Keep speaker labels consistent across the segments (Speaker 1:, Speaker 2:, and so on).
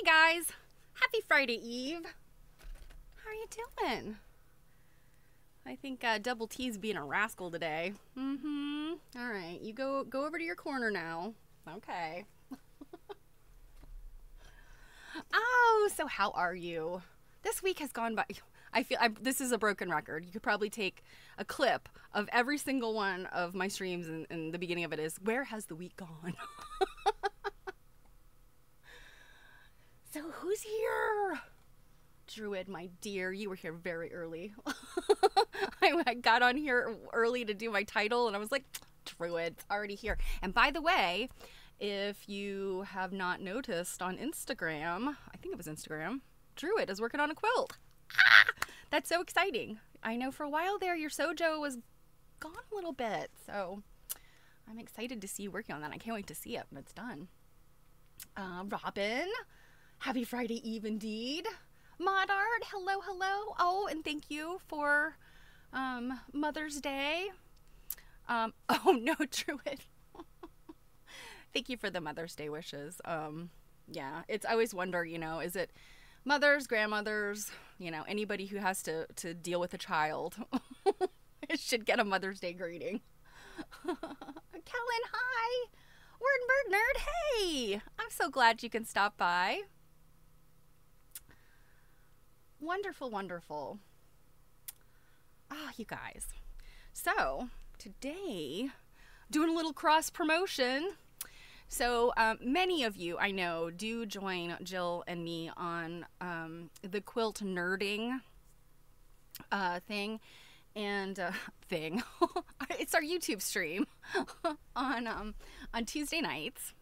Speaker 1: guys, happy Friday Eve. How are you doing? I think Double T's being a rascal today. All right, you go over to your corner now. Okay. Oh, so how are you? This week has gone by. This is a broken record. You could probably take a clip of every single one of my streams, and the beginning of it is, where has the week gone? So who's here? Druid, my dear, you were here very early. I got on here early to do my title, and I was like, Druid's already here. And by the way, if you have not noticed on Instagram, I think it was Instagram, Druid is working on a quilt. That's so exciting. I know for a while there, your Sojo was gone a little bit, so I'm excited to see you working on that. I can't wait to see it when it's done. Robin, happy Friday Eve indeed. Modart, hello. Oh, and thank you for Mother's Day. Oh no, Druid. Thank you for the Mother's Day wishes. Yeah, I always wonder, is it mothers, grandmothers, anybody who has to deal with a child should get a Mother's Day greeting. Kellen, hi. Word Nerd, hey. I'm so glad you can stop by. Wonderful. Ah, you guys. So, today, doing a little cross promotion. So, many of you, I know, do join Jill and me on the quilt nerding thing. And, it's our YouTube stream on Tuesday nights.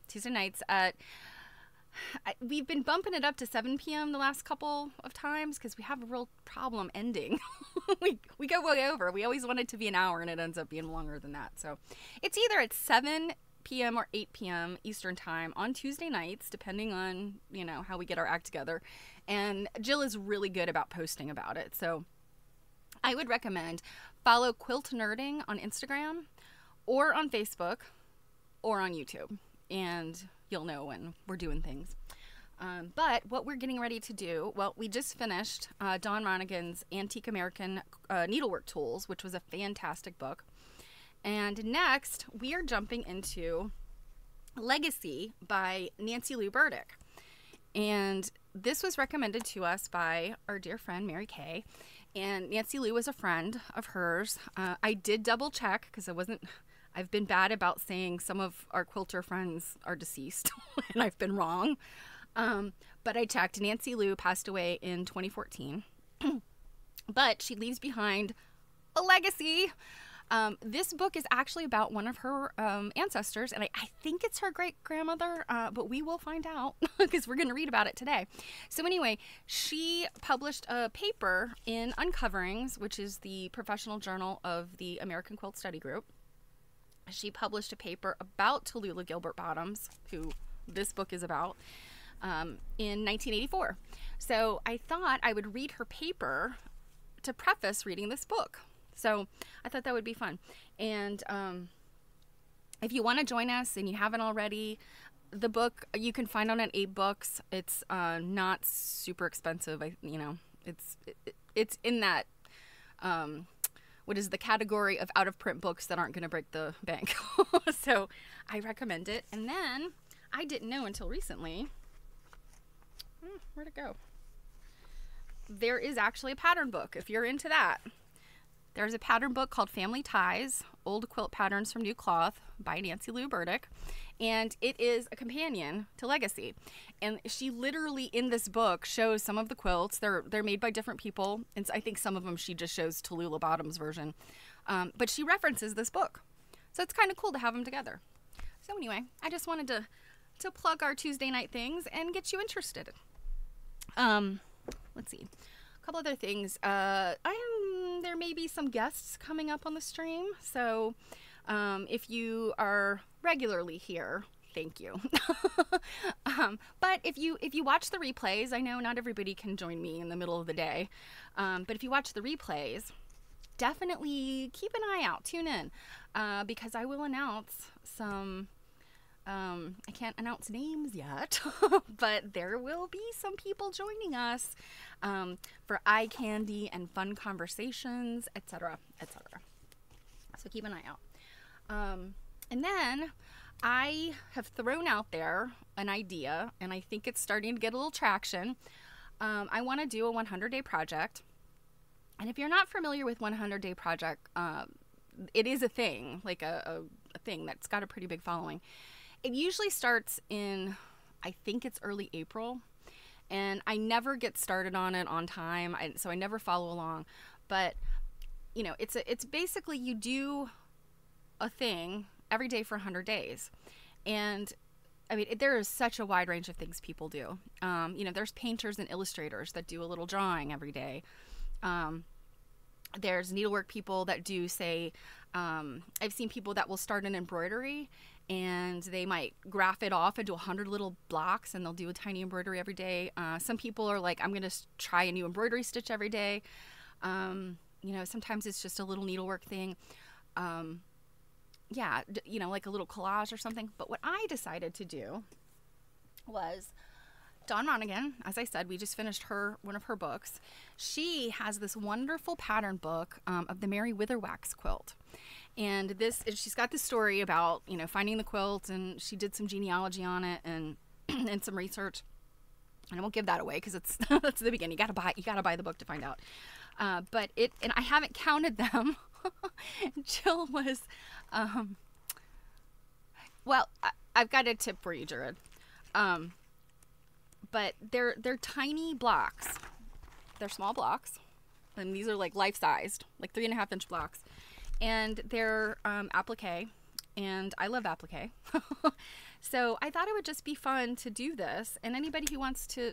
Speaker 1: We've been bumping it up to 7 p.m. the last couple of times because we have a real problem ending. we go way over. We always want it to be an hour, and it ends up being longer than that. So it's either at 7 p.m. or 8 p.m. Eastern time on Tuesday nights, depending on, how we get our act together. And Jill is really good about posting about it. So I would recommend follow Quilt Nerding on Instagram or on Facebook or on YouTube. And you'll know when we're doing things. But what we're getting ready to do, we just finished Don Ronigan's Antique American Needlework Tools, which was a fantastic book. And next, we are jumping into Legacy by Nancil Burdick. And this was recommended to us by our dear friend, Mary Kay. And Nancy Lou was a friend of hers. I did double check because I've been bad about saying some of our quilter friends are deceased, and I've been wrong. But I checked. Nancy Lou passed away in 2014. But she leaves behind a legacy. This book is actually about one of her ancestors, and I think it's her great-grandmother, but we will find out because we're going to read about it today. So anyway, she published a paper in Uncoverings, which is the professional journal of the American Quilt Study Group. She published a paper about Talula Gilbert Bottoms, who this book is about, in 1984. So I thought I would read her paper to preface reading this book. So I thought that would be fun. And if you want to join us and you haven't already, the book you can find on 8 books. It's not super expensive. It's in that what is the category of out-of-print books that aren't going to break the bank. So I recommend it. And then I didn't know until recently. Where'd it go? There is actually a pattern book if you're into that. There's a pattern book called Family Ties, Old Quilt Patterns from New Cloth by Nancil Burdick. And it is a companion to Legacy. And she literally, in this book, shows some of the quilts. They're made by different people. And I think some of them she just shows Talula Bottoms version. But she references this book. So it's kind of cool to have them together. So anyway, I just wanted to plug our Tuesday night things and get you interested. Let's see. A couple other things. There may be some guests coming up on the stream, so if you are regularly here, thank you. But if you watch the replays, I know not everybody can join me in the middle of the day, but if you watch the replays, definitely keep an eye out, tune in, because I will announce some I can't announce names yet, but there will be some people joining us for eye candy and fun conversations, etc., etc. So keep an eye out. And then I have thrown out there an idea, and I think it's starting to get a little traction. I want to do a 100-day project. And if you're not familiar with 100-day project, it is a thing, like a thing that's got a pretty big following. It usually starts in, I think it's early April, and I never get started on it on time, so I never follow along. But, you know, it's basically you do a thing every day for 100 days. And, I mean, there is such a wide range of things people do. You know, there's painters and illustrators that do a little drawing every day. There's needlework people that do, say, I've seen people that will start an embroidery and they might graph it off into 100 little blocks and they'll do a tiny embroidery every day. Some people are like, I'm going to try a new embroidery stitch every day. You know, sometimes it's just a little needlework thing. Yeah, you know, like a little collage or something. But what I decided to do was, Dawn Monaghan, as I said, we just finished one of her books. She has this wonderful pattern book of the Mary Witherwax quilt. And she's got this story about, you know, finding the quilt, and she did some genealogy on it and and some research. And I won't give that away because it's that's the beginning. You gotta buy the book to find out. But and I haven't counted them. Jill was, well, I've got a tip for you, Jared. But they're tiny blocks. They're small blocks, and these are like life-sized, like 3.5-inch blocks. And they're applique, and I love applique. So I thought it would just be fun to do this, and anybody who wants to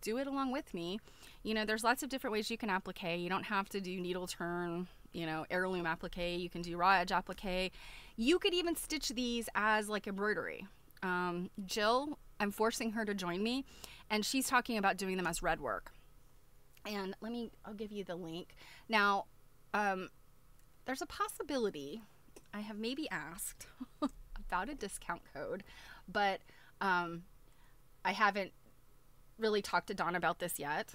Speaker 1: do it along with me, you know, there's lots of different ways you can applique. You don't have to do needle turn, you know, heirloom applique. You can do raw edge applique. You could even stitch these as like embroidery. Jill, I'm forcing her to join me, and she's talking about doing them as red work. And I'll give you the link. Now, there's a possibility, I have maybe asked about a discount code, but I haven't really talked to Dawn about this yet.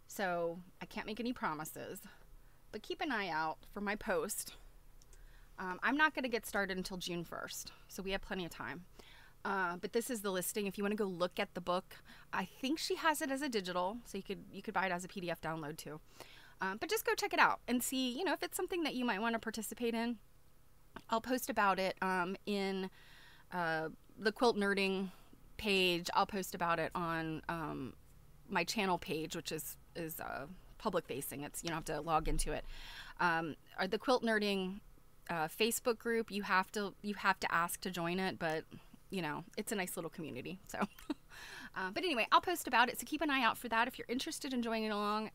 Speaker 1: So I can't make any promises, but keep an eye out for my post. I'm not going to get started until June 1st, so we have plenty of time. But this is the listing. If you want to go look at the book, I think she has it as a digital, so you could buy it as a PDF download too. But just go check it out and see, you know, if it's something that you might want to participate in. I'll post about it in the quilt nerding page. I'll post about it on my channel page, which is public facing. It's, you don't have to log into it. Or the quilt nerding Facebook group, you have to ask to join it, but you know, it's a nice little community. So, but anyway, I'll post about it. So keep an eye out for that. If you're interested in joining along,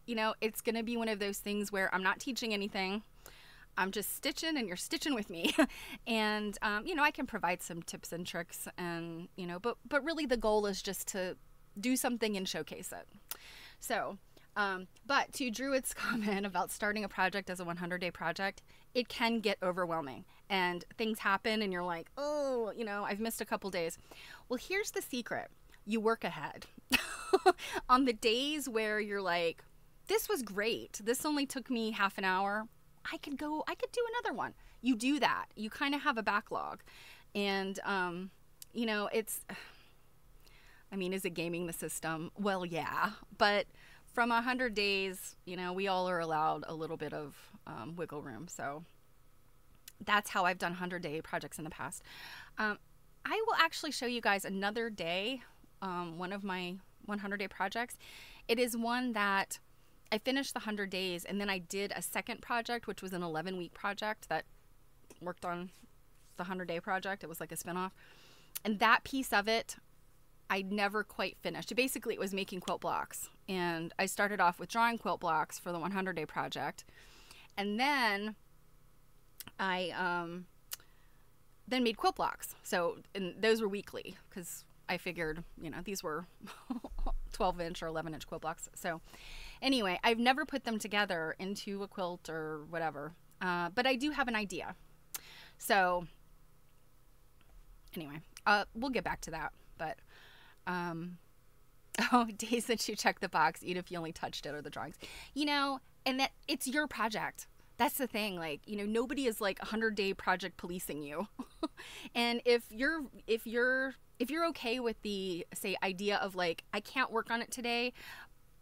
Speaker 1: you know, it's going to be one of those things where I'm not teaching anything. I'm just stitching and you're stitching with me. And, you know, I can provide some tips and tricks and, you know, but really the goal is just to do something and showcase it. So, but to Druid's comment about starting a project as a 100-day project, it can get overwhelming and things happen and you're like, oh, you know, I've missed a couple days. Well, here's the secret. You work ahead. On the days where you're like, this was great, this only took me half an hour, I could do another one. You do that. You kind of have a backlog. And, you know, I mean, is it gaming the system? Well, yeah. But from 100 days, you know, we all are allowed a little bit of wiggle room. So that's how I've done 100-day projects in the past. I will actually show you guys another day, one of my 100-day projects. It is one that I finished the 100 days, and then I did a second project, which was an 11-week project that worked on the 100-day project. It was like a spinoff. And that piece of it, I never quite finished. Basically, it was making quilt blocks. And I started off with drawing quilt blocks for the 100-day project. And then I then made quilt blocks. So, and those were weekly because I figured, you know, these were 12-inch or 11-inch quilt blocks. So anyway, I've never put them together into a quilt or whatever, but I do have an idea. So Anyway, we'll get back to that. But, oh, days that you check the box, even if you only touched it or the drawings, you know, and that it's your project. That's the thing. Like, you know, nobody is like 100-day project policing you. And if you're okay with the, say, idea of like, I can't work on it today,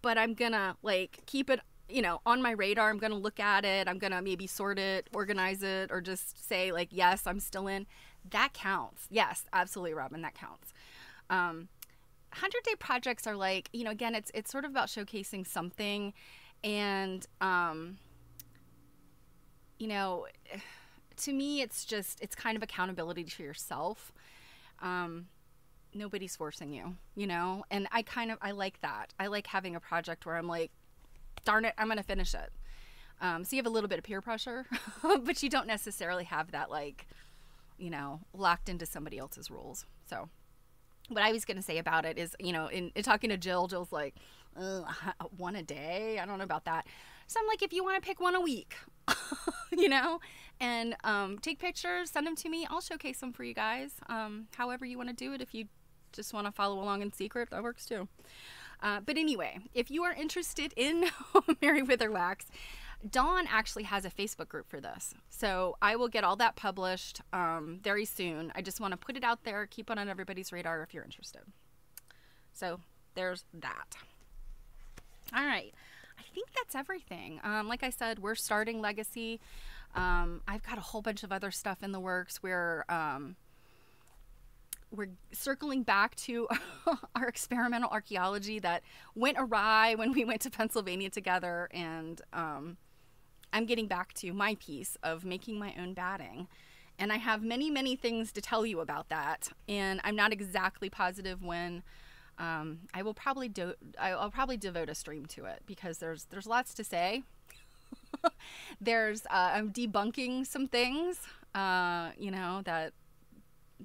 Speaker 1: but I'm gonna like keep it, you know, on my radar. I'm gonna look at it. I'm gonna maybe sort it, organize it, or just say like, yes, I'm still in. That counts. Yes, absolutely, Robin, that counts. 100-day projects are like, you know, again, it's sort of about showcasing something, and you know, to me, it's kind of accountability to yourself. Nobody's forcing you, you know, and I like that. I like having a project where I'm like, darn it, I'm going to finish it. So you have a little bit of peer pressure, but you don't necessarily have that, like, you know, locked into somebody else's rules. So what I was going to say about it is, you know, in talking to Jill's like, one a day? I don't know about that. So I'm like, if you want to pick one a week, you know, and take pictures, send them to me. I'll showcase them for you guys. However you want to do it. If you just want to follow along in secret, that works too. But anyway, if you are interested in Merryweather Wax, Dawn actually has a Facebook group for this. So I will get all that published very soon. I just want to put it out there, keep it on everybody's radar if you're interested. So there's that. All right. I think that's everything. Like I said, we're starting Legacy. I've got a whole bunch of other stuff in the works. We're circling back to our experimental archaeology that went awry when we went to Pennsylvania together, and I'm getting back to my piece of making my own batting. And I have many, many things to tell you about that, and I'm not exactly positive when. I'll probably devote a stream to it because there's lots to say. I'm debunking some things, you know, that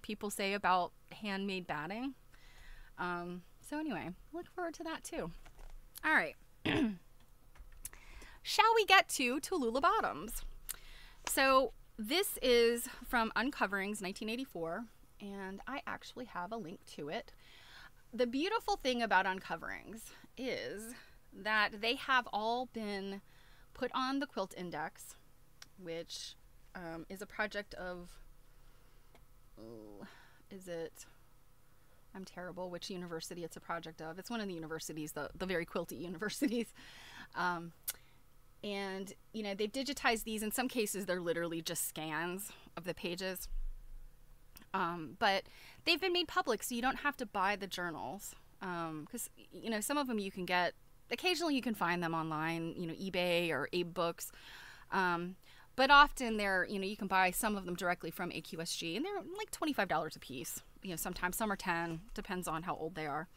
Speaker 1: people say about handmade batting. So anyway, look forward to that too. All right. Shall we get to Talula Bottoms? So this is from Uncoverings 1984, and I actually have a link to it. The beautiful thing about Uncoverings is that they have all been put on the Quilt Index, which is a project of, I'm terrible, which university it's a project of. It's one of the universities, the very quilty universities. And, you know, they've digitized these. In some cases, they're literally just scans of the pages. But they've been made public, so you don't have to buy the journals. Because, you know, some of them you can get, occasionally you can find them online, you know, eBay or Abe Books. But often they're, you know, you can buy some of them directly from AQSG, and they're like $25 a piece. You know, sometimes some are 10, depends on how old they are.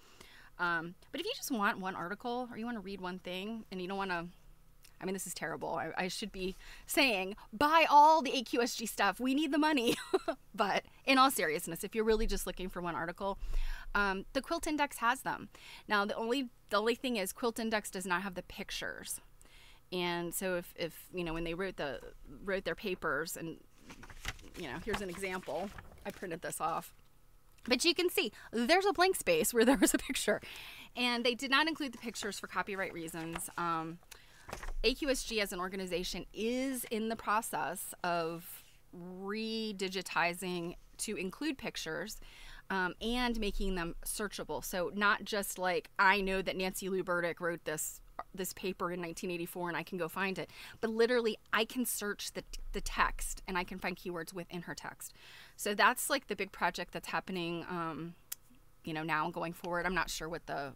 Speaker 1: But if you just want one article or you want to read one thing and you don't want to, I mean, this is terrible. I should be saying, buy all the AQSG stuff. We need the money. But in all seriousness, if you're really just looking for one article, the Quilt Index has them. Now, the only thing is Quilt Index does not have the pictures. And so if you know, when they wrote their papers, and, you know, here's an example. I printed this off. But you can see there's a blank space where there was a picture. And they did not include the pictures for copyright reasons. AQSG as an organization is in the process of redigitizing to include pictures and making them searchable. So not just like, I know that Nancy Lou Burdick wrote this paper in 1984 and I can go find it, but literally I can search the text and I can find keywords within her text. So that's like the big project that's happening, you know, now going forward. I'm not sure what the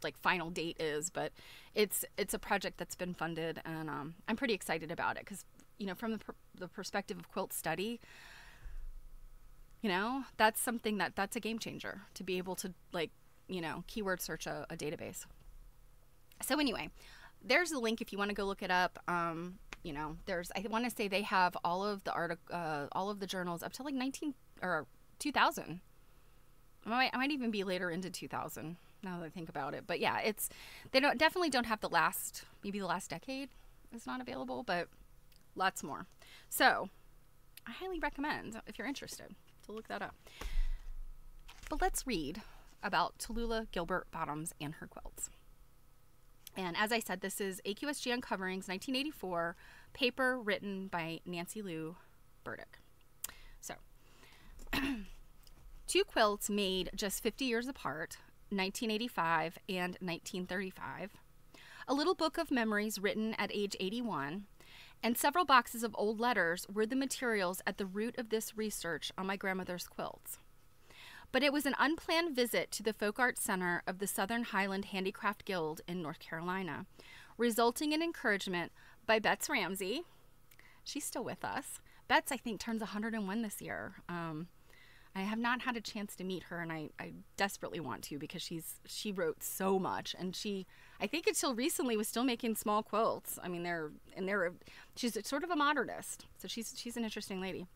Speaker 1: like final date is, but it's a project that's been funded, and I'm pretty excited about it because, you know, from the perspective of quilt study, you know, that's something that's a game changer to be able to, like, you know, keyword search a database. So anyway, there's a link if you want to go look it up. You know, I want to say they have all of the journals up to like 2000. I might even be later into 2000 now that I think about it. But yeah, they definitely don't have maybe the last decade is not available, but lots more. So I highly recommend if you're interested. to look that up. But let's read about Talula Gilbert Bottoms and her quilts. And as I said, this is AQSG Uncoverings, 1984, paper written by Nancil Burdick. So, 2 quilts made just 50 years apart, 1985 and 1935. A little book of memories written at age 81, and several boxes of old letters were the materials at the root of this research on my grandmother's quilts. But it was an unplanned visit to the Folk Art Center of the Southern Highland Handicraft Guild in North Carolina, resulting in encouragement by Bets Ramsey. She's still with us. Bets, I think, turns 101 this year. I have not had a chance to meet her, and I desperately want to, because she wrote so much, and I think until recently was still making small quilts. I mean, she's sort of a modernist, so she's an interesting lady.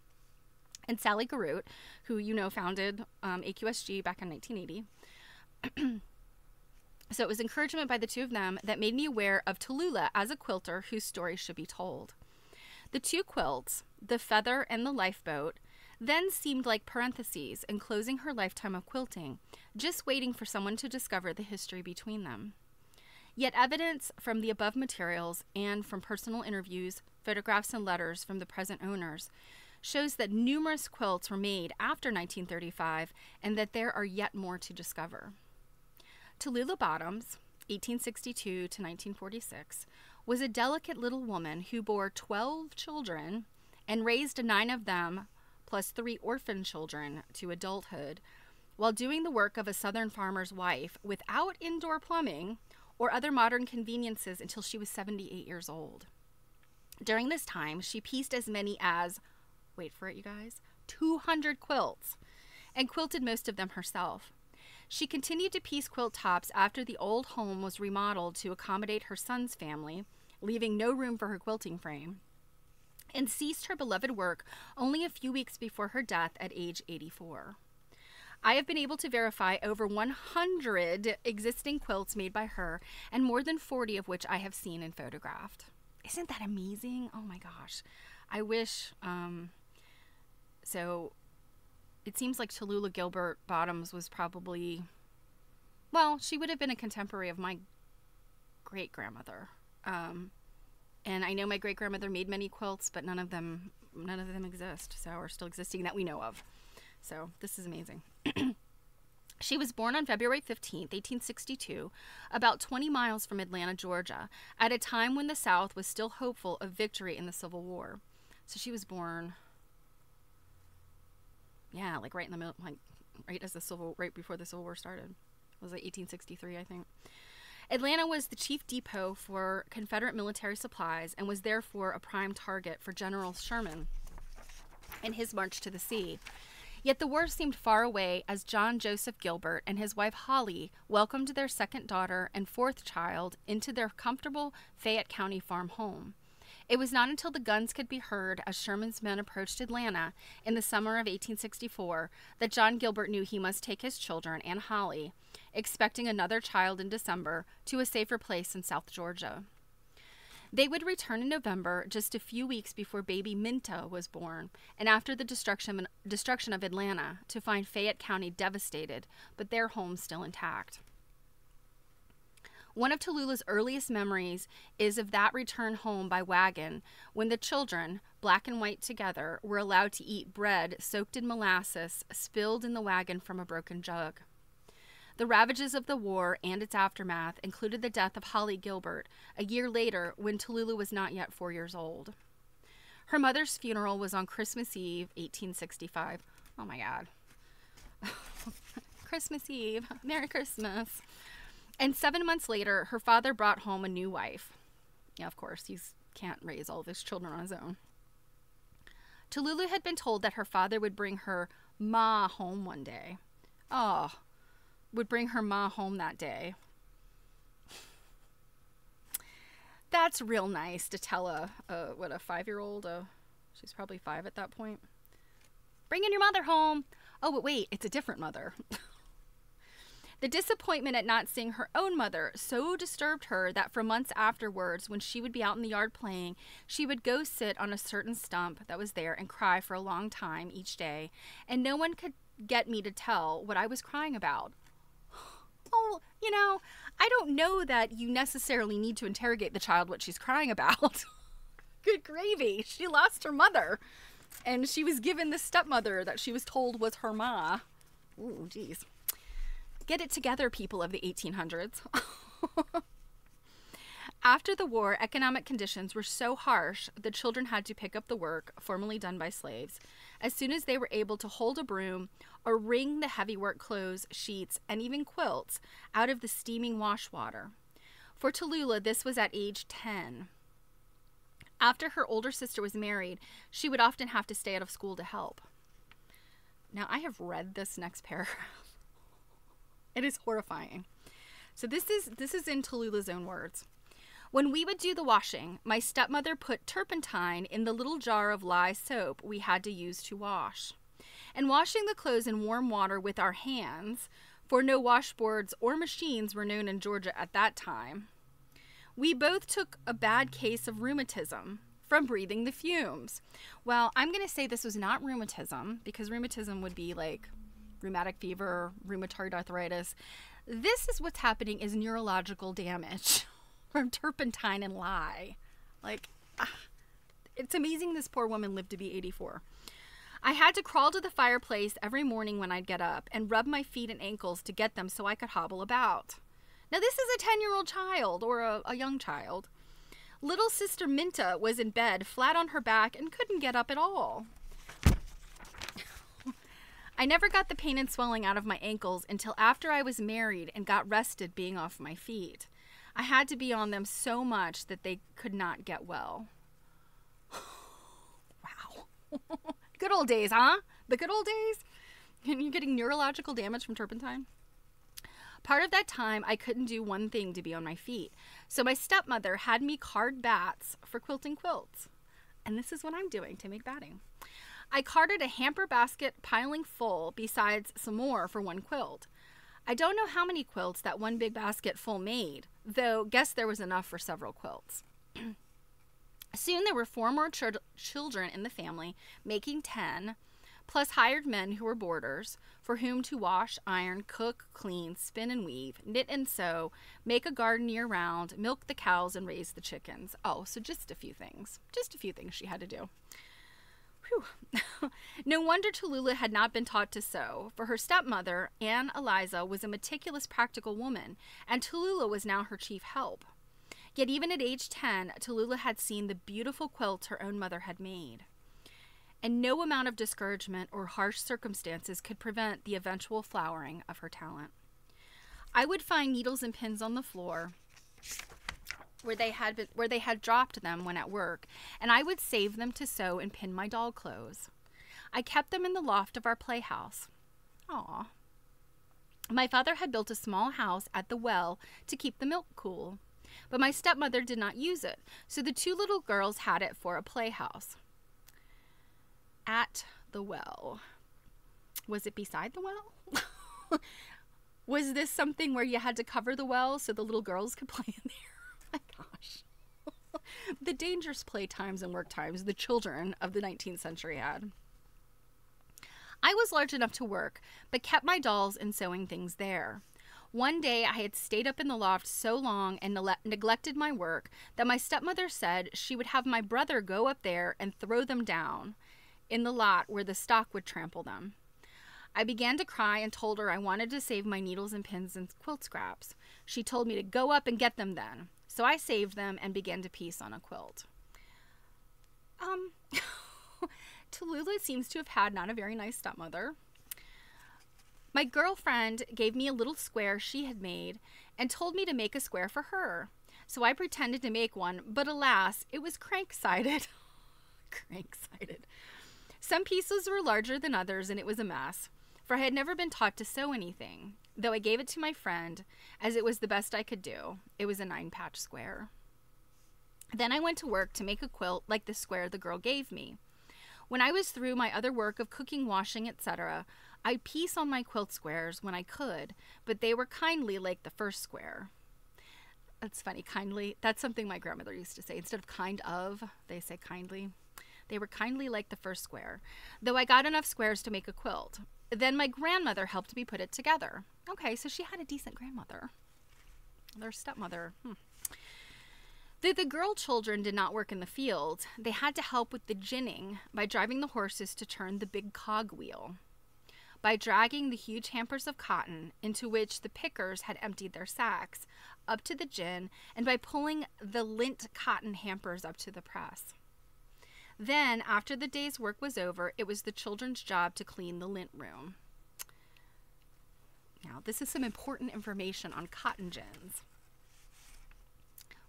Speaker 1: And Sally Garrett, who founded AQSG back in 1980. So it was encouragement by the two of them that made me aware of Talula as a quilter whose story should be told. The 2 quilts, the Feather and the Lifeboat, then seemed like parentheses enclosing her lifetime of quilting, just waiting for someone to discover the history between them. Yet evidence from the above materials and from personal interviews, photographs, and letters from the present owners shows that numerous quilts were made after 1935 and that there are yet more to discover. Talula Bottoms, 1862 to 1946, was a delicate little woman who bore 12 children and raised 9 of them, plus 3 orphan children, to adulthood, while doing the work of a Southern farmer's wife without indoor plumbing or other modern conveniences until she was 78 years old. During this time, she pieced as many as, wait for it, you guys, 200 quilts, and quilted most of them herself. She continued to piece quilt tops after the old home was remodeled to accommodate her son's family, leaving no room for her quilting frame, and ceased her beloved work only a few weeks before her death at age 84. I have been able to verify over 100 existing quilts made by her, and more than 40 of which I have seen and photographed. Isn't that amazing? Oh my gosh. I wish, so it seems like Talula Gilbert Bottoms was probably, well, she would have been a contemporary of my great-grandmother. And I know my great-grandmother made many quilts, but none of them exist, so, or still existing that we know of. So this is amazing. She was born on February 15th, 1862, about 20 miles from Atlanta, Georgia, at a time when the South was still hopeful of victory in the Civil War. So she was born, yeah, like right in the middle, like right before the Civil War started. It was like 1863, I think. Atlanta was the chief depot for Confederate military supplies and was therefore a prime target for General Sherman in his march to the sea. Yet the war seemed far away as John Joseph Gilbert and his wife Holly welcomed their second daughter and 4th child into their comfortable Fayette County farm home. It was not until the guns could be heard as Sherman's men approached Atlanta in the summer of 1864 that John Gilbert knew he must take his children and Holly, expecting another child in December, to a safer place in South Georgia. They would return in November, just a few weeks before baby Minta was born, and after the destruction of Atlanta, to find Fayette County devastated, but their home still intact. One of Talula's earliest memories is of that return home by wagon when the children, black and white together, were allowed to eat bread soaked in molasses spilled in the wagon from a broken jug. The ravages of the war and its aftermath included the death of Holly Gilbert a year later when Talula was not yet 4 years old. Her mother's funeral was on Christmas Eve, 1865. Oh my God. Christmas Eve. Merry Christmas. And 7 months later, her father brought home a new wife. Yeah, of course, he can't raise all of his children on his own. Talula had been told that her father would bring her ma home one day. Oh, would bring her ma home that day. That's real nice to tell a 5-year-old, she's probably 5 at that point. Bringing your mother home. Oh, but wait, it's a different mother. The disappointment at not seeing her own mother so disturbed her that for months afterwards, when she would be out in the yard playing, she would go sit on a certain stump that was there and cry for a long time each day, and no one could get me to tell what I was crying about. Oh, I don't know that you necessarily need to interrogate the child what she's crying about. Good gravy. She lost her mother, and she was given the stepmother that she was told was her ma. Ooh, geez. Get it together, people of the 1800s. After the war, economic conditions were so harsh, the children had to pick up the work formerly done by slaves as soon as they were able to hold a broom or wring the heavy work clothes, sheets, and even quilts out of the steaming wash water. For Talula, this was at age 10. After her older sister was married, she would often have to stay out of school to help. Now, I have read this next paragraph. It is horrifying. So this is in Talula's own words. When we would do the washing, my stepmother put turpentine in the little jar of lye soap we had to use to wash. And washing the clothes in warm water with our hands, for no washboards or machines were known in Georgia at that time, we both took a bad case of rheumatism from breathing the fumes. Well, I'm going to say this was not rheumatism, because rheumatism would be like rheumatic fever, rheumatoid arthritis. This is what's happening is neurological damage from turpentine and lye. It's amazing this poor woman lived to be 84. I had to crawl to the fireplace every morning when I'd get up and rub my feet and ankles to get them so I could hobble about. Now, this is a 10-year-old child or a young child. Little sister Minta was in bed, flat on her back, and couldn't get up at all. I never got the pain and swelling out of my ankles until after I was married and got rested being off my feet. I had to be on them so much that they could not get well. Wow. Good old days, huh? The good old days? And you're getting neurological damage from turpentine? Part of that time, I couldn't do one thing to be on my feet. So my stepmother had me card bats for quilting quilts. And this is what I'm doing to make batting. I carded a hamper basket piling full besides some more for one quilt. I don't know how many quilts that one big basket full made, though guess there was enough for several quilts. Soon there were 4 more children in the family, making 10, plus hired men who were boarders, for whom to wash, iron, cook, clean, spin and weave, knit and sew, make a garden year-round, milk the cows, and raise the chickens. Oh, so just a few things. Just a few things she had to do. Whew. No wonder Talula had not been taught to sew, for her stepmother, Anne Eliza, was a meticulous, practical woman, and Talula was now her chief help. Yet even at age 10, Talula had seen the beautiful quilts her own mother had made. And no amount of discouragement or harsh circumstances could prevent the eventual flowering of her talent. I would find needles and pins on the floor where they had dropped them when at work, and I would save them to sew and pin my doll clothes. I kept them in the loft of our playhouse. Aw. My father had built a small house at the well to keep the milk cool, but my stepmother did not use it, so the 2 little girls had it for a playhouse. At the well. Was it beside the well? Was this something where you had to cover the well so the little girls could play in there? My gosh. The dangerous play times and work times the children of the 19th century had. I was large enough to work, but kept my dolls and sewing things there. One day I had stayed up in the loft so long and neglected my work that my stepmother said she would have my brother go up there and throw them down in the lot where the stock would trample them. I began to cry and told her I wanted to save my needles and pins and quilt scraps. She told me to go up and get them then. So I saved them and began to piece on a quilt. Talula seems to have had not a very nice stepmother. My girlfriend gave me a little square she had made and told me to make a square for her. So I pretended to make one, but alas, it was crank-sided. Crank-sided. Some pieces were larger than others, and it was a mess, for I had never been taught to sew anything, though I gave it to my friend, as it was the best I could do. It was a 9-patch square. Then I went to work to make a quilt like the square the girl gave me. When I was through my other work of cooking, washing, etc., I'd piece on my quilt squares when I could, but they were kindly like the first square. That's funny, kindly. That's something my grandmother used to say. Instead of kind of, they say kindly. They were kindly like the first square, though I got enough squares to make a quilt. Then my grandmother helped me put it together. Okay, so she had a decent grandmother. Their stepmother. Though the girl children did not work in the field, they had to help with the ginning by driving the horses to turn the big cogwheel, by dragging the huge hampers of cotton into which the pickers had emptied their sacks up to the gin, and by pulling the lint cotton hampers up to the press. Then, after the day's work was over, it was the children's job to clean the lint room. Now, this is some important information on cotton gins,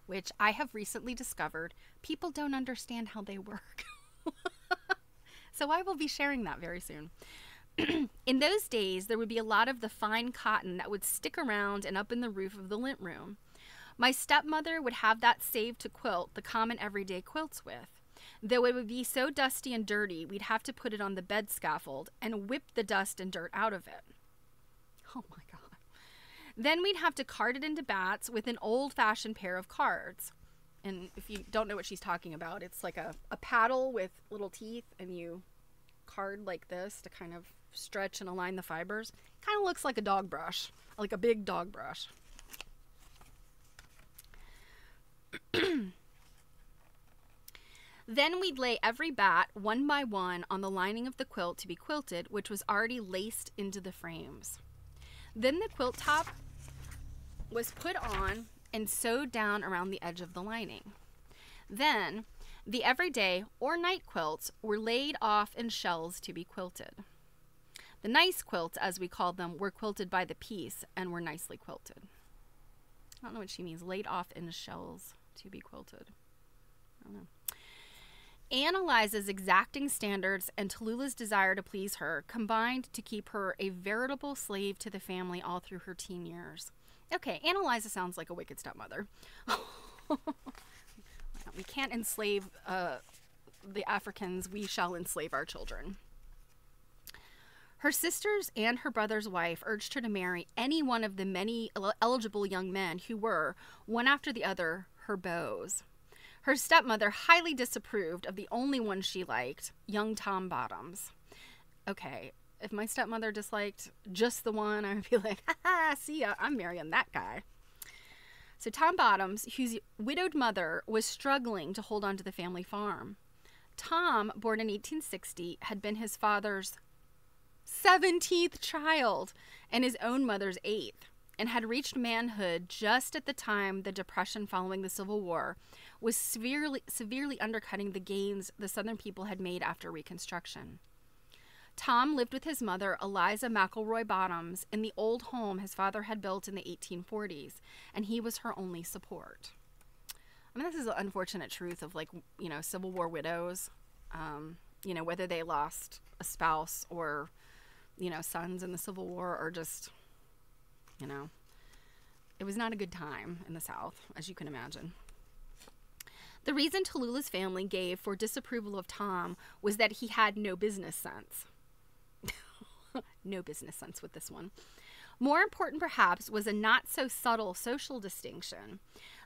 Speaker 1: which I have recently discovered people don't understand how they work. So I will be sharing that very soon. In those days, there would be a lot of the fine cotton that would stick around and up in the roof of the lint room. My stepmother would have that saved to quilt the common everyday quilts with. Though it would be so dusty and dirty, we'd have to put it on the bed scaffold and whip the dust and dirt out of it. Oh my God. Then we'd have to card it into bats with an old-fashioned pair of cards. And if you don't know what she's talking about, it's like a paddle with little teeth, and you card like this to kind of stretch and align the fibers. Kind of looks like a dog brush, like a big dog brush. Then we'd lay every bat one by one on the lining of the quilt to be quilted, which was already laced into the frames. Then the quilt top was put on and sewed down around the edge of the lining. Then the everyday or night quilts were laid off in shells to be quilted. The nice quilts, as we called them, were quilted by the piece and were nicely quilted. I don't know what she means, laid off in shells to be quilted. I don't know. Anne Eliza's exacting standards and Talula's desire to please her combined to keep her a veritable slave to the family all through her teen years. Okay, Anne Eliza sounds like a wicked stepmother. We can't enslave the Africans. We shall enslave our children. Her sisters and her brother's wife urged her to marry any one of the many eligible young men who were, one after the other, her beaux. Her stepmother highly disapproved of the only one she liked, young Tom Bottoms. Okay, if my stepmother disliked just the one, I would be like, ha ha, see ya, I'm marrying that guy. So Tom Bottoms, whose widowed mother was struggling to hold on to the family farm. Tom, born in 1860, had been his father's 17th child and his own mother's 8th, and had reached manhood just at the time the Depression following the Civil War was severely undercutting the gains the Southern people had made after Reconstruction. Tom lived with his mother, Eliza McElroy Bottoms, in the old home his father had built in the 1840s, and he was her only support. I mean, this is the unfortunate truth of, like, you know, Civil War widows, you know, whether they lost a spouse or, you know, sons in the Civil War, or just, you know, it was not a good time in the South, as you can imagine. The reason Talula's family gave for disapproval of Tom was that he had no business sense. No business sense with this one. More important, perhaps, was a not-so-subtle social distinction.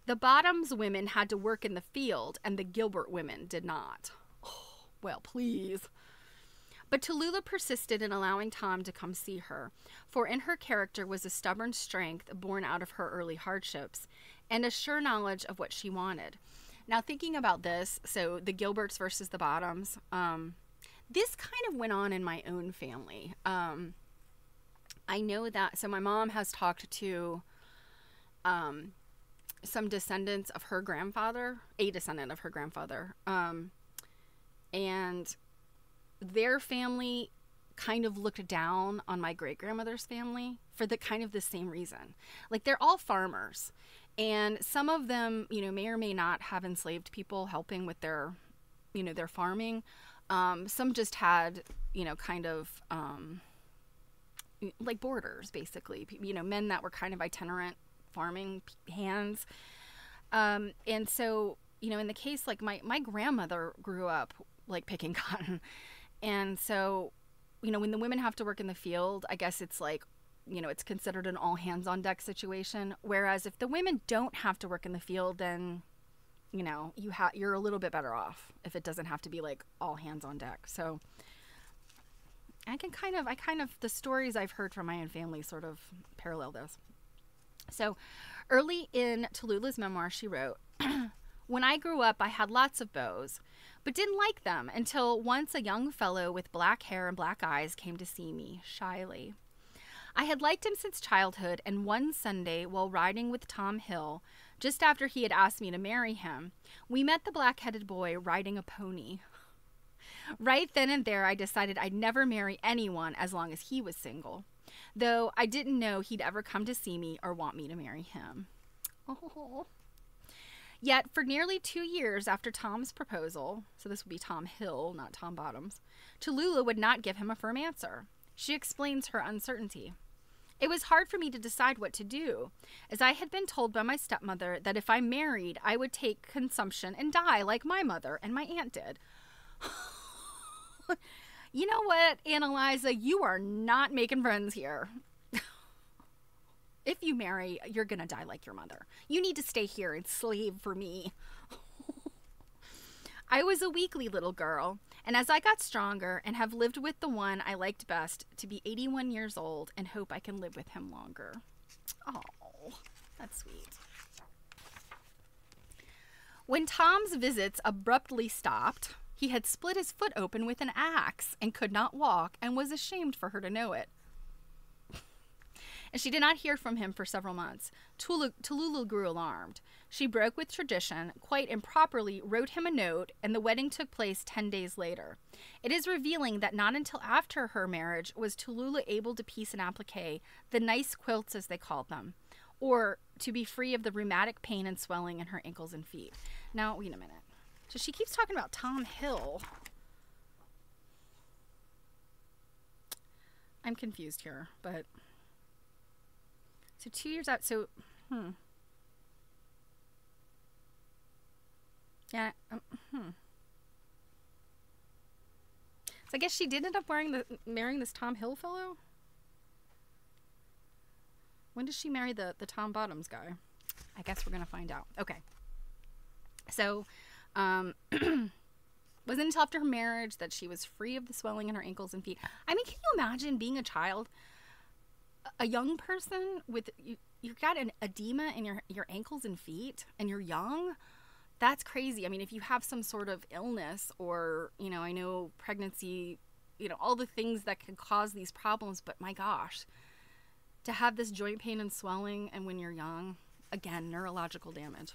Speaker 1: The Bottoms women had to work in the field, and the Gilbert women did not. Oh, well, please. But Talula persisted in allowing Tom to come see her, for in her character was a stubborn strength born out of her early hardships, and a sure knowledge of what she wanted. Now, thinking about this, so the Gilberts versus the Bottoms, this kind of went on in my own family. I know that, so my mom has talked to some descendants of her grandfather, a descendant of her grandfather, and their family kind of looked down on my great-grandmother's family for the kind of the same reason. Like, they're all farmers, and some of them, you know, may or may not have enslaved people helping with their, you know, their farming. Some just had, you know, kind of like boarders, basically, you know, men that were kind of itinerant farming hands. And so, you know, in the case, like my grandmother grew up like picking cotton. And so when the women have to work in the field, I guess it's like, it's considered an all hands on deck situation. Whereas if the women don't have to work in the field, then, you're a little bit better off if it doesn't have to be like all hands on deck. So I the stories I've heard from my own family sort of parallel this. So early in Talula's memoir, she wrote, "When I grew up, I had lots of beaux, but didn't like them until once a young fellow with black hair and black eyes came to see me, shyly. I had liked him since childhood, and one Sunday, while riding with Tom Hill, just after he had asked me to marry him, we met the black-headed boy riding a pony. Right then and there, I decided I'd never marry anyone as long as he was single, though I didn't know he'd ever come to see me or want me to marry him." Oh. Yet, for nearly 2 years after Tom's proposal, so this would be Tom Hill, not Tom Bottoms, Talula would not give him a firm answer. She explains her uncertainty. "It was hard for me to decide what to do, as I had been told by my stepmother that if I married, I would take consumption and die like my mother and my aunt did." You know what, Annalisa? You are not making friends here. If you marry, you're going to die like your mother. You need to stay here and slave for me. "I was a weakly little girl, and as I got stronger and have lived with the one I liked best to be 81 years old and hope I can live with him longer." Oh, that's sweet. When Tom's visits abruptly stopped, he had split his foot open with an axe and could not walk and was ashamed for her to know it. And she did not hear from him for several months. Talula grew alarmed. She broke with tradition, quite improperly wrote him a note, and the wedding took place 10 days later. It is revealing that not until after her marriage was Talula able to piece and applique, the nice quilts as they called them, or to be free of the rheumatic pain and swelling in her ankles and feet. Now, wait a minute. So she keeps talking about Tom Hill. I'm confused here, but... So 2 years out, so, Yeah, So I guess she did end up marrying this Tom Hill fellow? When did she marry the Tom Bottoms guy? I guess we're going to find out. Okay. So, wasn't until after her marriage that she was free of the swelling in her ankles and feet. I mean, can you imagine being a child? A young person with you've got an edema in your ankles and feet, and you're young. That's crazy. I mean, if you have some sort of illness or, I know pregnancy, all the things that can cause these problems, but my gosh, to have this joint pain and swelling, and when you're young, again, neurological damage.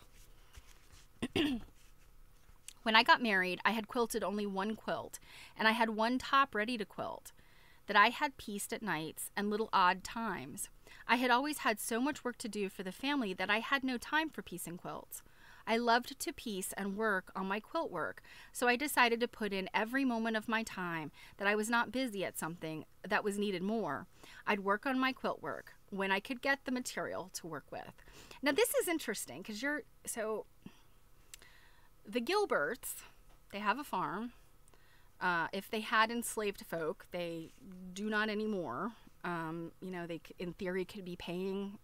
Speaker 1: When I got married, I had quilted only one quilt, and I had one top ready to quilt that I had pieced at nights and little odd times. I had always had so much work to do for the family that I had no time for piecing quilts. I loved to piece and work on my quilt work, so I decided to put in every moment of my time that I was not busy at something that was needed more. I'd work on my quilt work when I could get the material to work with. Now this is interesting because the Gilberts, they have a farm. If they had enslaved folk, they do not anymore. They in theory could be paying,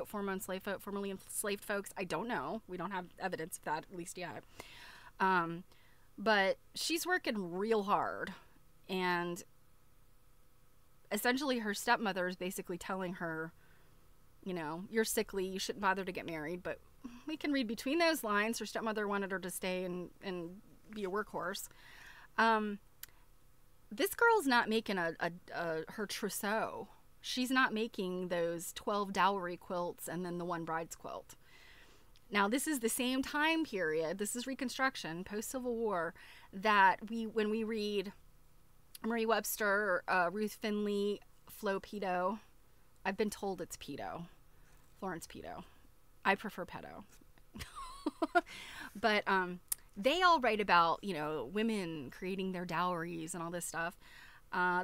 Speaker 1: formerly enslaved folks. I don't know. We don't have evidence of that, at least yet. But she's working real hard, and essentially her stepmother is basically telling her, you're sickly, you shouldn't bother to get married. But we can read between those lines. Her stepmother wanted her to stay and be a workhorse. This girl's not making her trousseau. She's not making those 12 dowry quilts and then the one bride's quilt. Now, this is the same time period. This is Reconstruction, post-Civil War, that when we read Marie Webster, Ruth Finley, Flo Peto. I've been told it's Peto. Florence Peto. I prefer Peto. But they all write about, women creating their dowries and all this stuff.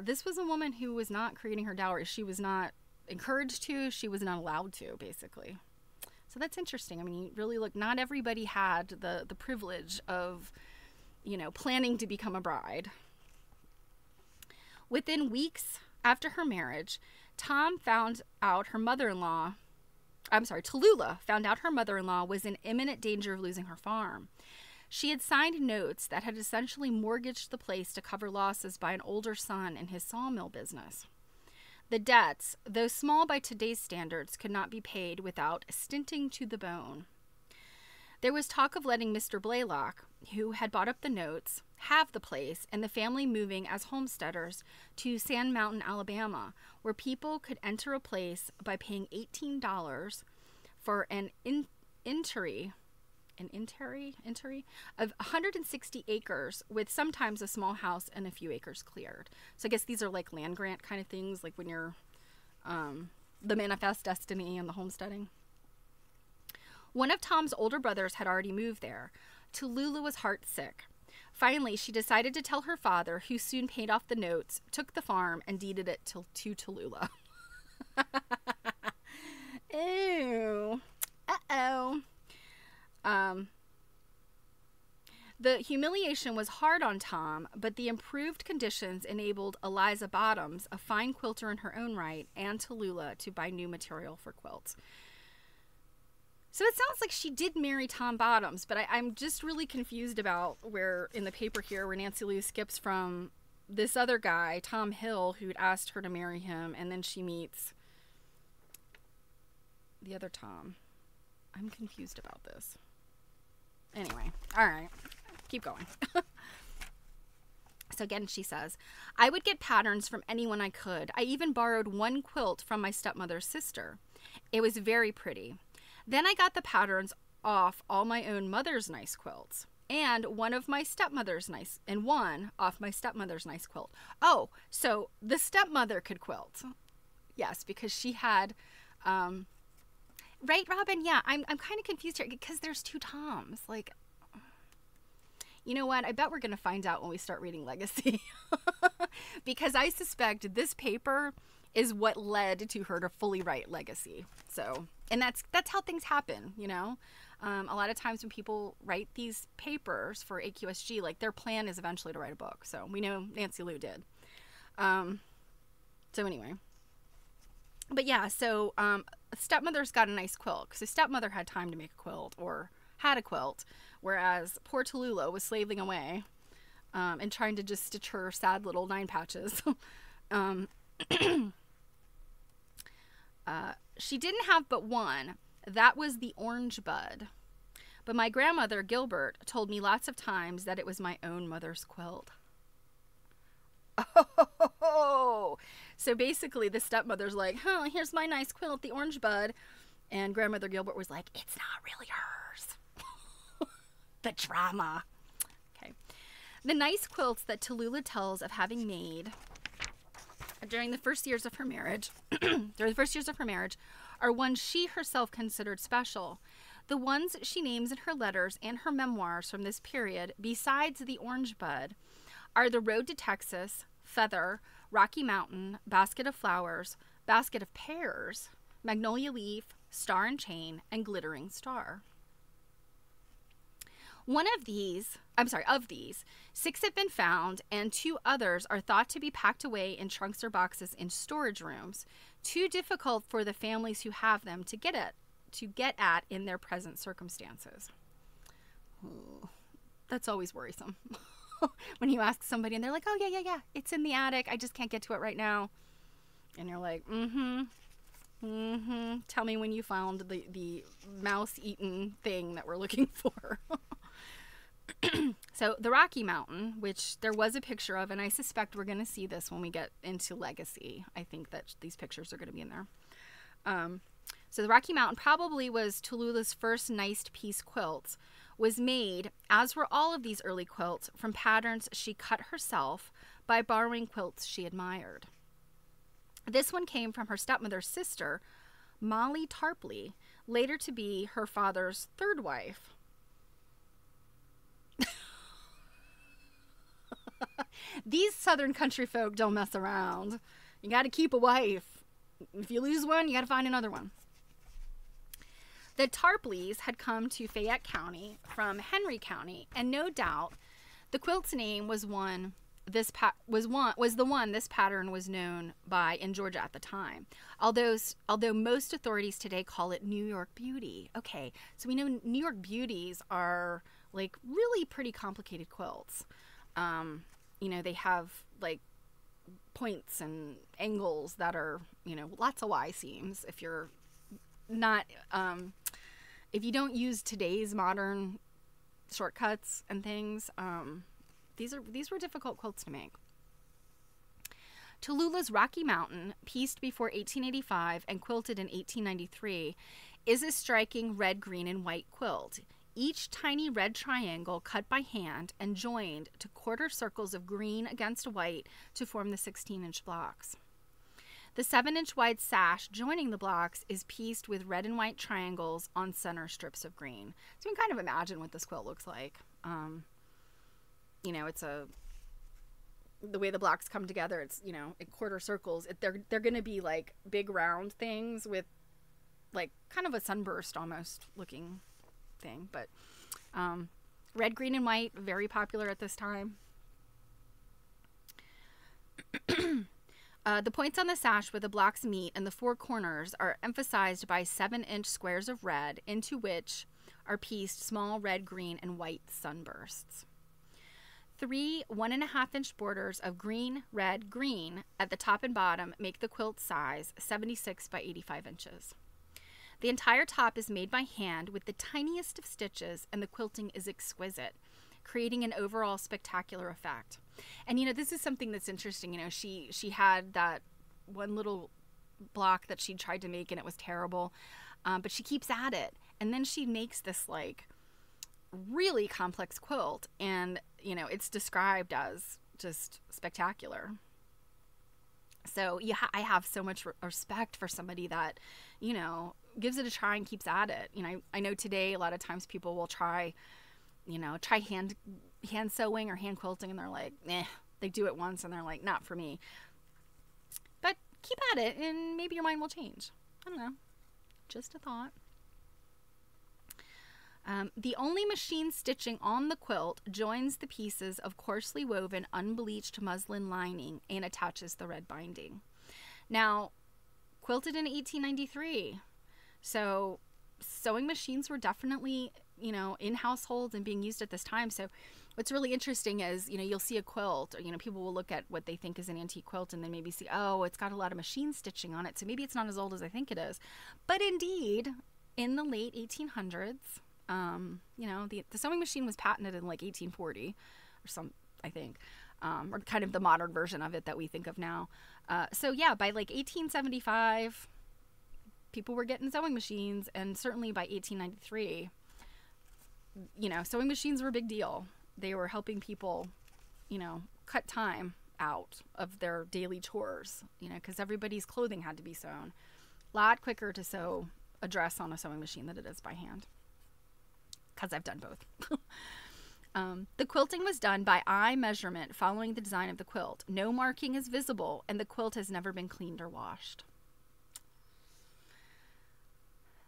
Speaker 1: This was a woman who was not creating her dowry. She was not encouraged to. She was not allowed to, basically. So that's interesting. I mean, you really look, not everybody had the privilege of, planning to become a bride. Within weeks after her marriage, Talula found out her mother-in-law was in imminent danger of losing her farm. She had signed notes that had essentially mortgaged the place to cover losses by an older son in his sawmill business. The debts, though small by today's standards, could not be paid without stinting to the bone. There was talk of letting Mr. Blaylock, who had bought up the notes, have the place, and the family moving as homesteaders to Sand Mountain, Alabama, where people could enter a place by paying $18 for an entry of 160 acres, with sometimes a small house and a few acres cleared. So I guess these are like land grant kind of things, like when you're the manifest destiny and the homesteading. One of Tom's older brothers had already moved there. Talula was heartsick. Finally, she decided to tell her father, who soon paid off the notes, took the farm, and deeded it to Talula. Ew. Uh-oh. The humiliation was hard on Tom, but the improved conditions enabled Eliza Bottoms, a fine quilter in her own right, and Talula to buy new material for quilts. So it sounds like she did marry Tom Bottoms, but I'm just really confused about where in the paper here where Nancy Lou skips from this other guy, Tom Hill, who'd asked her to marry him, and then she meets the other Tom. I'm confused about this. Anyway, all right, keep going. So again, she says, I would get patterns from anyone I could. I even borrowed one quilt from my stepmother's sister. It was very pretty. Then I got the patterns off all my own mother's nice quilts, and one off my stepmother's nice quilt. Oh, so the stepmother could quilt. Yes, because she had, right, Robin? Yeah, I'm kind of confused here because there's two Toms. Like, you know what? I bet we're going to find out when we start reading Legacy. Because I suspect this paper is what led to her to fully write Legacy. So, and that's how things happen, you know? A lot of times when people write these papers for AQSG, like their plan is eventually to write a book. So we know Nancy Lou did. So anyway. But yeah, so stepmother's got a nice quilt. Because stepmother had time to make a quilt or had a quilt. Whereas poor Talula was slaving away and trying to just stitch her sad little 9 patches. She didn't have but one. That was the orange bud. But my grandmother, Gilbert, told me lots of times that it was my own mother's quilt. Oh, so basically the stepmother's like, huh, here's my nice quilt, the orange bud. And grandmother Gilbert was like, it's not really hers. The drama. Okay. The nice quilts that Talula tells of having made during the first years of her marriage, are ones she herself considered special. The ones she names in her letters and her memoirs from this period, besides the orange bud, are the Road to Texas, Feather, Rocky Mountain, Basket of Flowers, Basket of Pears, Magnolia Leaf, Star and Chain, and Glittering Star. Of these, 6 have been found, and 2 others are thought to be packed away in trunks or boxes in storage rooms, too difficult for the families who have them to get at in their present circumstances. Ooh, that's always worrisome. When you ask somebody and they're like, oh, yeah, it's in the attic, I just can't get to it right now. And you're like, tell me when you found the mouse-eaten thing that we're looking for. So the Rocky Mountain, which there was a picture of, and I suspect we're going to see this when we get into Legacy. I think that these pictures are going to be in there. So the Rocky Mountain probably was Talula's first nice piece quilts, was made, as were all of these early quilts, from patterns she cut herself by borrowing quilts she admired. This one came from her stepmother's sister, Molly Tarpley, later to be her father's third wife. These southern country folk don't mess around. You got to keep a wife. If you lose one, you got to find another one. The Tarpleys had come to Fayette County from Henry County, and no doubt the quilt's name was one this this pattern was known by in Georgia at the time. Although most authorities today call it New York Beauty. Okay, so we know New York Beauties are like really pretty complicated quilts. You know, they have like points and angles that are, you know, lots of Y seams. If you're not, if you don't use today's modern shortcuts and things, these were difficult quilts to make. Talula's Rocky Mountain, pieced before 1885 and quilted in 1893, is a striking red, green, and white quilt. Each tiny red triangle cut by hand and joined to quarter circles of green against white to form the 16-inch blocks. The 7-inch wide sash joining the blocks is pieced with red and white triangles on center strips of green. So you can kind of imagine what this quilt looks like. You know, it's the way the blocks come together, it's, you know, in quarter circles. They're going to be like big round things with like kind of a sunburst almost looking thing. But red, green, and white, very popular at this time. The points on the sash where the blocks meet and the four corners are emphasized by 7-inch squares of red, into which are pieced small red, green, and white sunbursts. 3 1.5-inch borders of green, red, green at the top and bottom make the quilt size 76 by 85 inches. The entire top is made by hand with the tiniest of stitches, and the quilting is exquisite, creating an overall spectacular effect. And, you know, this is something that's interesting. You know, she had that one little block that she tried to make and it was terrible, but she keeps at it. And then she makes this like really complex quilt, and, you know, it's described as just spectacular. So yeah, I have so much respect for somebody that, you know, gives it a try and keeps at it. You know, I know today a lot of times people will try hand sewing or hand quilting, and they're like, they do it once and they're like, not for me. But keep at it and maybe your mind will change. I don't know. Just a thought. The only machine stitching on the quilt joins the pieces of coarsely woven unbleached muslin lining and attaches the red binding. Now, quilted in 1893, so sewing machines were definitely, you know, in households and being used at this time. So what's really interesting is, you know, you'll see a quilt, or, you know, people will look at what they think is an antique quilt and then maybe see, oh, it's got a lot of machine stitching on it, so maybe it's not as old as I think it is. But indeed, in the late 1800s, you know, the sewing machine was patented in like 1840 or some, I think, or kind of the modern version of it that we think of now. So yeah, by like 1875, people were getting sewing machines, and certainly by 1893, you know, sewing machines were a big deal. They were helping people, you know, cut time out of their daily chores, you know, because everybody's clothing had to be sewn. A lot quicker to sew a dress on a sewing machine than it is by hand, because I've done both. The quilting was done by eye measurement following the design of the quilt. No marking is visible, and the quilt has never been cleaned or washed.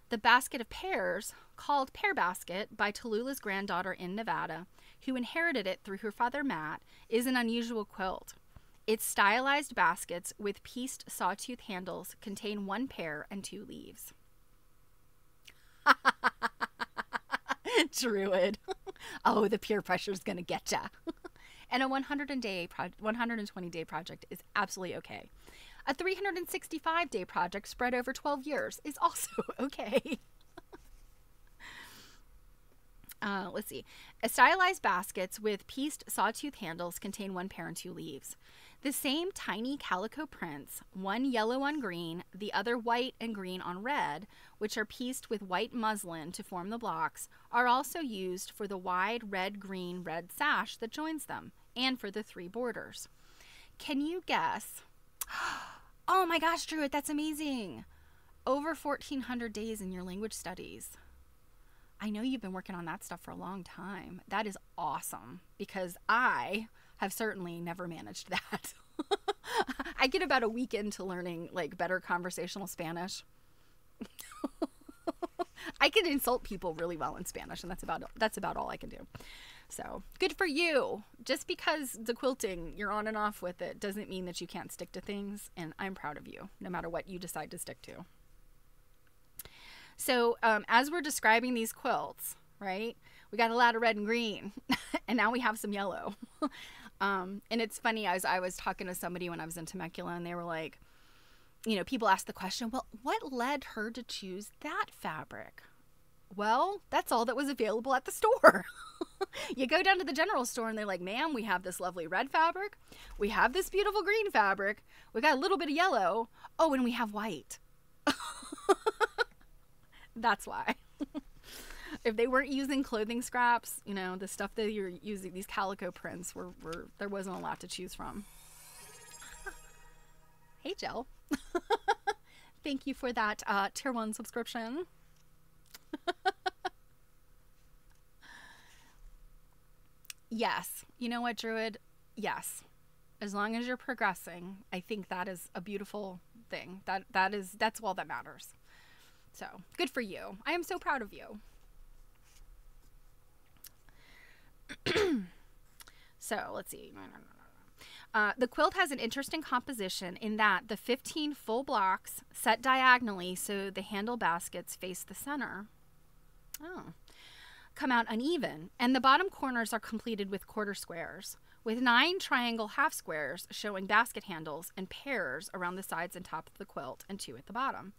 Speaker 1: The basket of pears, called Pear Basket by Talula's granddaughter in Nevada, who inherited it through her father Matt, is an unusual quilt. Its stylized baskets with pieced sawtooth handles contain 1 pear and 2 leaves. Druid. Oh, the peer pressure is going to get ya. And a 120-day project is absolutely okay. A 365-day project spread over 12 years is also okay. Let's see. Stylized baskets with pieced sawtooth handles contain 1 pear and 2 leaves. The same tiny calico prints, one yellow on green, the other white and green on red, which are pieced with white muslin to form the blocks, are also used for the wide red-green-red sash that joins them, and for the 3 borders. Can you guess? Oh my gosh, Druid, that's amazing. Over 1,400 days in your language studies. I know you've been working on that stuff for a long time. That is awesome, because I have certainly never managed that. I get about a week into learning like better conversational Spanish. I can insult people really well in Spanish, and that's about all I can do. So good for you. Just because the quilting, you're on and off with it, doesn't mean that you can't stick to things. And I'm proud of you, no matter what you decide to stick to. So as we're describing these quilts, right, we got a lot of red and green, and now we have some yellow. And it's funny, as I was talking to somebody when I was in Temecula, and they were like, you know, people ask the question, well, what led her to choose that fabric? Well, that's all that was available at the store. You go down to the general store and they're like, ma'am, we have this lovely red fabric. We have this beautiful green fabric. We got a little bit of yellow. Oh, and we have white. That's why. If they weren't using clothing scraps, you know, the stuff that you're using, these calico prints, there wasn't a lot to choose from. Hey, Jill. Thank you for that tier 1 subscription. Yes. You know what, Druid? Yes. As long as you're progressing, I think that is a beautiful thing. That's all that matters. So, good for you. I am so proud of you. So, let's see. The quilt has an interesting composition in that the 15 full blocks set diagonally so the handle baskets face the center. Oh. Come out uneven, and the bottom corners are completed with quarter squares, with 9 triangle half squares showing basket handles and pairs around the sides and top of the quilt, and 2 at the bottom.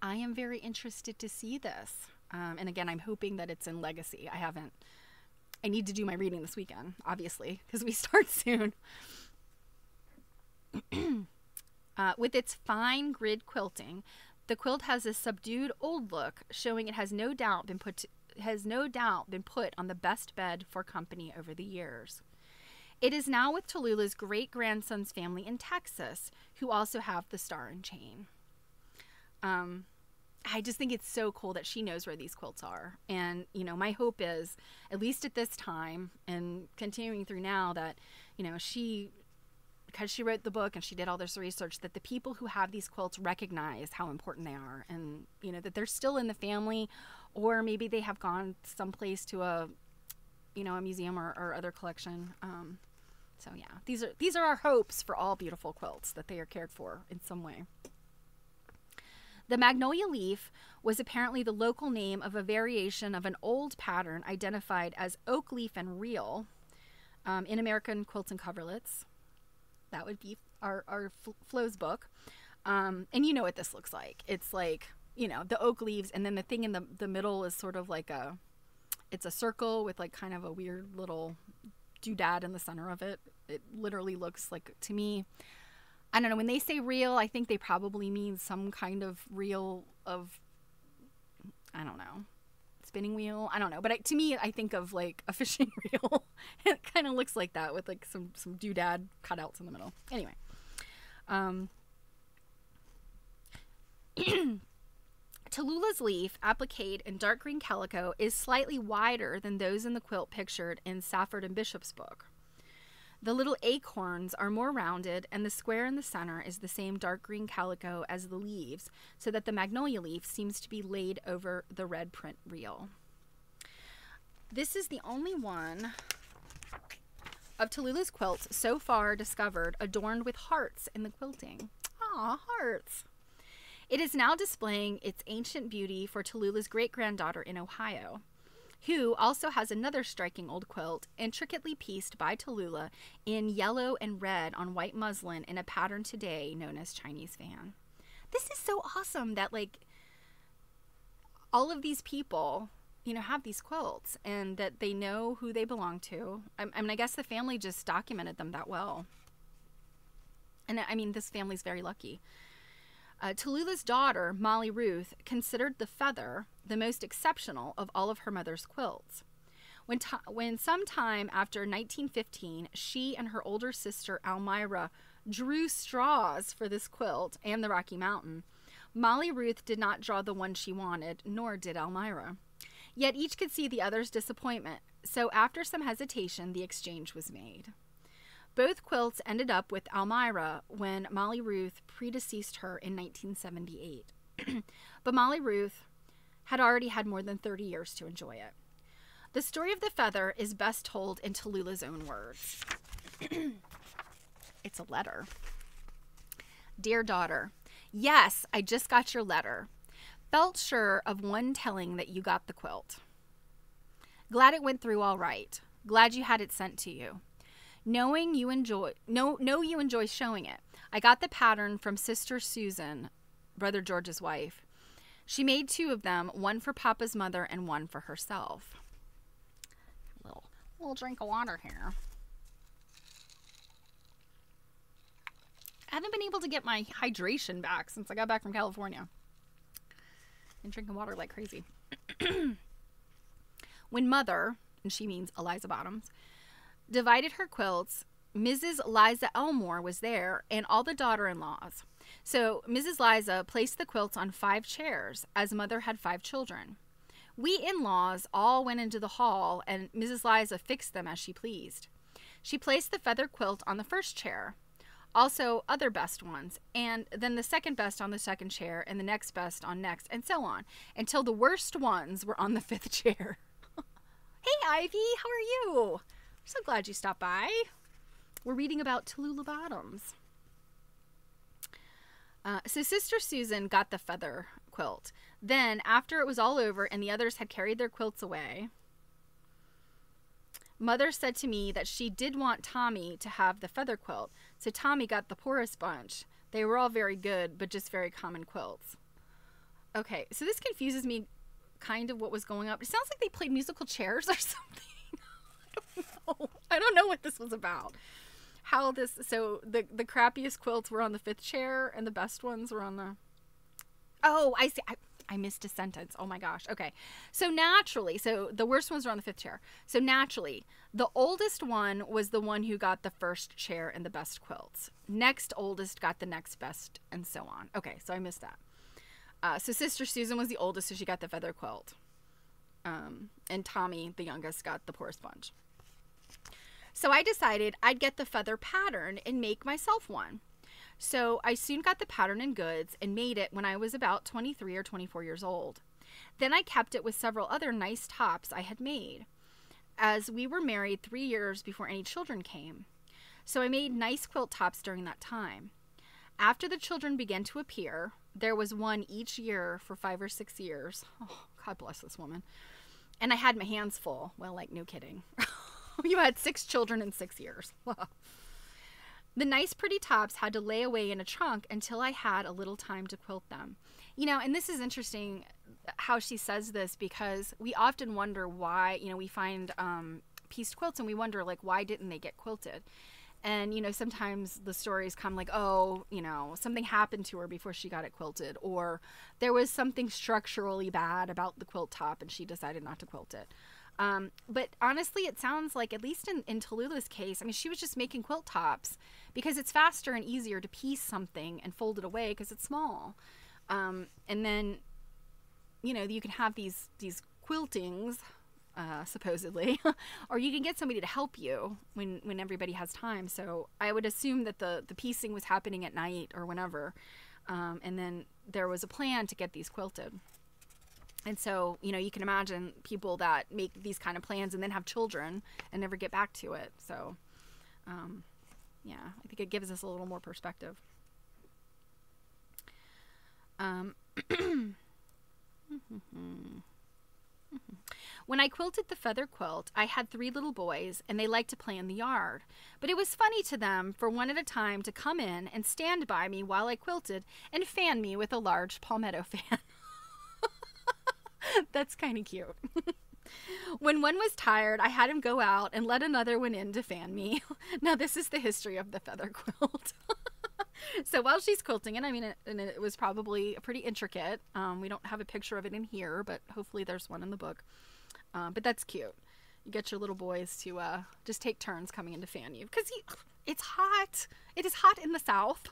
Speaker 1: I am very interested to see this. And again, I'm hoping that it's in Legacy. I need to do my reading this weekend, obviously, because we start soon. With its fine grid quilting, the quilt has a subdued old look, showing it has no doubt been put on the best bed for company over the years. It is now with Talula's great-grandson's family in Texas, who also have the star and chain. I just think it's so cool that she knows where these quilts are. And, you know, my hope is, at least at this time and continuing through now, that, you know, because she wrote the book and she did all this research, that the people who have these quilts recognize how important they are, and, you know, that they're still in the family, or maybe they have gone someplace to a museum or other collection. So yeah, these are our hopes for all beautiful quilts, that they are cared for in some way. The magnolia leaf was apparently the local name of a variation of an old pattern identified as oak leaf and reel in American Quilts and Coverlets. That would be our Flo's book. And you know what this looks like. It's like, you know, the oak leaves, and then the thing in the middle is sort of like it's a circle with like kind of a weird little doodad in the center of it. It literally looks like, to me, I don't know, when they say reel, I think they probably mean some kind of reel of, I don't know, spinning wheel. I don't know. But to me, I think of like a fishing reel. It kind of looks like that, with like some doodad cutouts in the middle. Anyway. Talula's leaf, appliqued in dark green calico, is slightly wider than those in the quilt pictured in Safford and Bishop's book. The little acorns are more rounded, and the square in the center is the same dark green calico as the leaves, so that the magnolia leaf seems to be laid over the red print reel. This is the only one of Talula's quilts so far discovered adorned with hearts in the quilting. Aw, hearts! It is now displaying its ancient beauty for Talula's great-granddaughter in Ohio, who also has another striking old quilt, intricately pieced by Talula in yellow and red on white muslin in a pattern today known as Chinese fan. This is so awesome that, like, all of these people, you know, have these quilts, and that they know who they belong to. I mean, I guess the family just documented them that well. And I mean, this family's very lucky. Talula's daughter, Molly Ruth, considered the feather the most exceptional of all of her mother's quilts. When sometime after 1915, she and her older sister, Almira, drew straws for this quilt and the Rocky Mountain, Molly Ruth did not draw the one she wanted, nor did Almira. Yet each could see the other's disappointment, so after some hesitation, the exchange was made. Both quilts ended up with Almira when Molly Ruth predeceased her in 1978. But Molly Ruth had already had more than 30 years to enjoy it. The story of the feather is best told in Talula's own words. It's a letter. Dear daughter, yes, I just got your letter. Felt sure of one telling that you got the quilt. Glad it went through all right. Glad you had it sent to you. Know you enjoy showing it. I got the pattern from Sister Susan, Brother George's wife. She made 2 of them, one for Papa's mother and one for herself. Little drink of water here. I haven't been able to get my hydration back since I got back from California. And drinking water like crazy. When Mother, and she means Eliza Bottoms, divided her quilts, Mrs. Liza Elmore was there and all the daughter-in-laws. So Mrs. Liza placed the quilts on 5 chairs, as Mother had 5 children. We in-laws all went into the hall, and Mrs. Liza fixed them as she pleased. She placed the feather quilt on the first chair, also other best ones, and then the second best on the second chair, and the next best on next, and so on, until the worst ones were on the 5th chair. Hey, Ivy, how are you? I'm so glad you stopped by. We're reading about Talula Bottoms. So Sister Susan got the feather quilt. Then, after it was all over and the others had carried their quilts away, Mother said to me that she did want Tommy to have the feather quilt, so Tommy got the poorest bunch. They were all very good, but just very common quilts. Okay, so this confuses me kind of what was going on. It sounds like they played musical chairs or something. I don't know what this was about. How this, so the crappiest quilts were on the 5th chair and the best ones were on the, oh, I see. I missed a sentence. Oh my gosh. Okay. So naturally, so the worst ones were on the 5th chair. So naturally, the oldest one was the one who got the first chair and the best quilts. Next oldest got the next best, and so on. Okay, so I missed that. So Sister Susan was the oldest, so she got the feather quilt. And Tommy, the youngest, got the poorest bunch. So I decided I'd get the feather pattern and make myself one. So I soon got the pattern in goods and made it when I was about 23 or 24 years old. Then I kept it with several other nice tops I had made, as we were married 3 years before any children came. So I made nice quilt tops during that time. After the children began to appear, there was one each year for 5 or 6 years. Oh, God bless this woman. And I had my hands full. Well, like, no kidding. You had 6 children in 6 years. The nice pretty tops had to lay away in a trunk until I had a little time to quilt them. You know, and this is interesting how she says this, because we often wonder why, you know, we find pieced quilts and we wonder, like, why didn't they get quilted? And, you know, sometimes the stories come like, oh, you know, something happened to her before she got it quilted, or there was something structurally bad about the quilt top and she decided not to quilt it. But honestly, it sounds like, at least in Talula's case, I mean, she was just making quilt tops because it's faster and easier to piece something and fold it away because it's small. And then, you know, you can have these quiltings, supposedly, or you can get somebody to help you when everybody has time. So I would assume that the piecing was happening at night or whenever. And then there was a plan to get these quilted. And so, you know, you can imagine people that make these kind of plans and then have children and never get back to it. So, yeah, I think it gives us a little more perspective. When I quilted the feather quilt, I had 3 little boys, and they liked to play in the yard. But it was funny to them for one at a time to come in and stand by me while I quilted and fan me with a large palmetto fan. That's kind of cute. When one was tired, I had him go out and let another one in to fan me. Now, this is the history of the feather quilt. So while she's quilting it, I mean, it was probably pretty intricate. We don't have a picture of it in here, but hopefully there's one in the book. But that's cute. You get your little boys to just take turns coming in to fan you, because it's hot. It is hot in the South.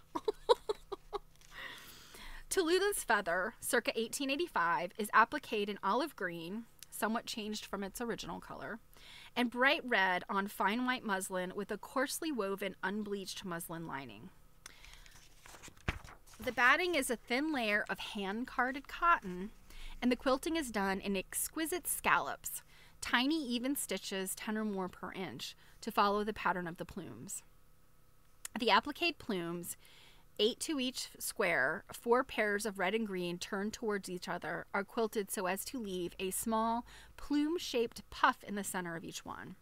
Speaker 1: Talula's feather, circa 1885, is appliqued in olive green, somewhat changed from its original color, and bright red on fine white muslin with a coarsely woven unbleached muslin lining. The batting is a thin layer of hand-carded cotton, and the quilting is done in exquisite scallops, tiny even stitches 10 or more per inch to follow the pattern of the plumes. The applique plumes, 8 to each square, 4 pairs of red and green turned towards each other, are quilted so as to leave a small plume-shaped puff in the center of each one.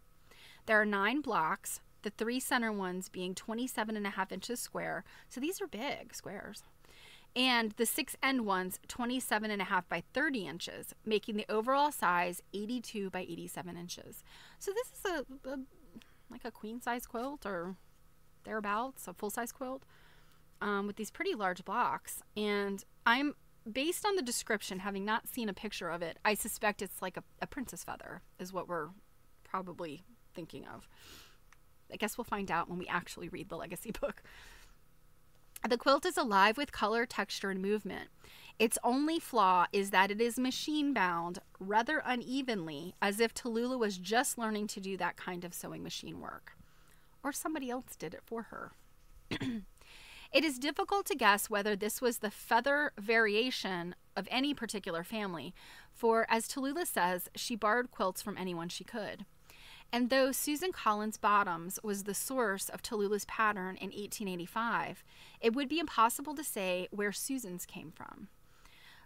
Speaker 1: There are 9 blocks, the 3 center ones being 27.5 inches square, so these are big squares, and the 6 end ones 27.5 by 30 inches, making the overall size 82 by 87 inches. So this is like a queen size quilt or thereabouts, a full size quilt, with these pretty large blocks. And I'm, based on the description, having not seen a picture of it, I suspect it's like a princess feather is what we're probably thinking of. I guess we'll find out when we actually read the legacy book. The quilt is alive with color, texture, and movement. Its only flaw is that it is machine bound rather unevenly, as if Talula was just learning to do that kind of sewing machine work. Or somebody else did it for her. It is difficult to guess whether this was the feather variation of any particular family, for as Talula says, she borrowed quilts from anyone she could. And though Susan Collins Bottoms was the source of Talula's pattern in 1885, it would be impossible to say where Susan's came from.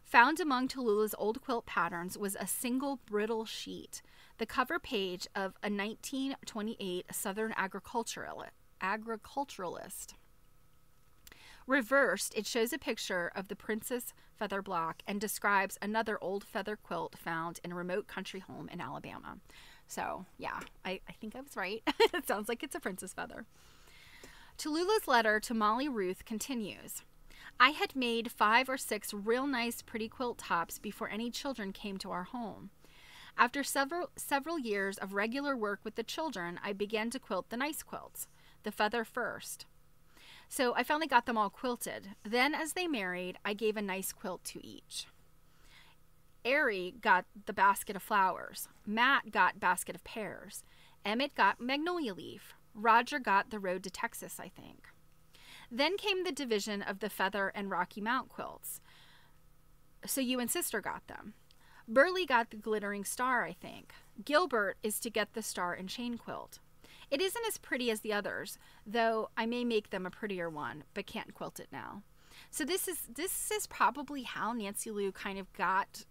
Speaker 1: Found among Talula's old quilt patterns was a single brittle sheet, the cover page of a 1928 Southern agriculturalist. Reversed, it shows a picture of the princess feather block and describes another old feather quilt found in a remote country home in Alabama. So, yeah, I think I was right. It sounds like it's a princess feather. Talula's letter to Molly Ruth continues. I had made 5 or 6 real nice pretty quilt tops before any children came to our home. After several years of regular work with the children, I began to quilt the nice quilts, the feather first. So I finally got them all quilted. Then as they married, I gave a nice quilt to each. Ari got the basket of flowers. Matt got basket of pears. Emmett got magnolia leaf. Roger got the road to Texas, I think. Then came the division of the feather and Rocky Mount quilts. So you and sister got them. Burley got the glittering star, I think. Gilbert is to get the star and chain quilt. It isn't as pretty as the others, though I may make them a prettier one, but can't quilt it now. So this is probably how Nancy Lou kind of got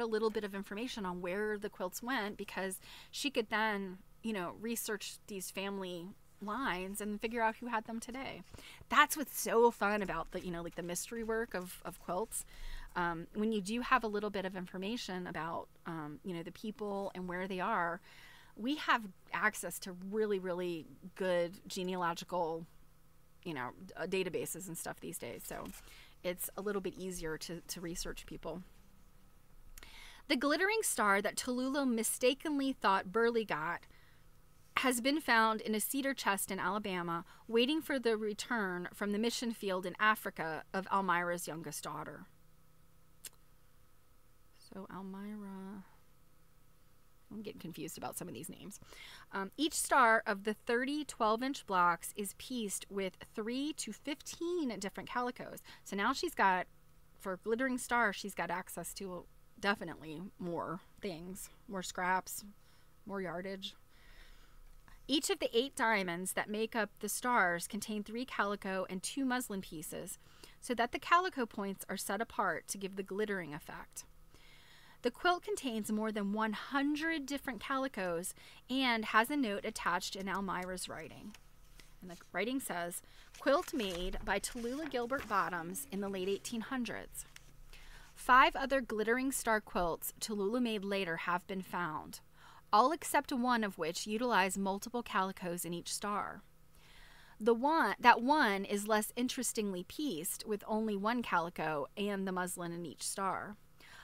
Speaker 1: a little bit of information on where the quilts went, because she could then, research these family lines and figure out who had them today. That's what's so fun about the, like the mystery work of quilts. When you do have a little bit of information about, the people and where they are, we have access to really, really good genealogical, databases and stuff these days. So it's a little bit easier to research people. The glittering star that Talula mistakenly thought Burley got has been found in a cedar chest in Alabama, waiting for the return from the mission field in Africa of Almira's youngest daughter. So Almira, I'm getting confused about some of these names. Each star of the 30 12-inch blocks is pieced with 3 to 15 different calicos. So now she's got, for glittering star, she's got access to definitely more things, more scraps, more yardage. Each of the 8 diamonds that make up the stars contain 3 calico and 2 muslin pieces, so that the calico points are set apart to give the glittering effect. The quilt contains more than 100 different calicos and has a note attached in Almira's writing. And the writing says, quilt made by Talula Gilbert Bottoms in the late 1800s. 5 other glittering star quilts Talula made later have been found, all except one of which utilize multiple calicos in each star. That one is less interestingly pieced, with only 1 calico and the muslin in each star.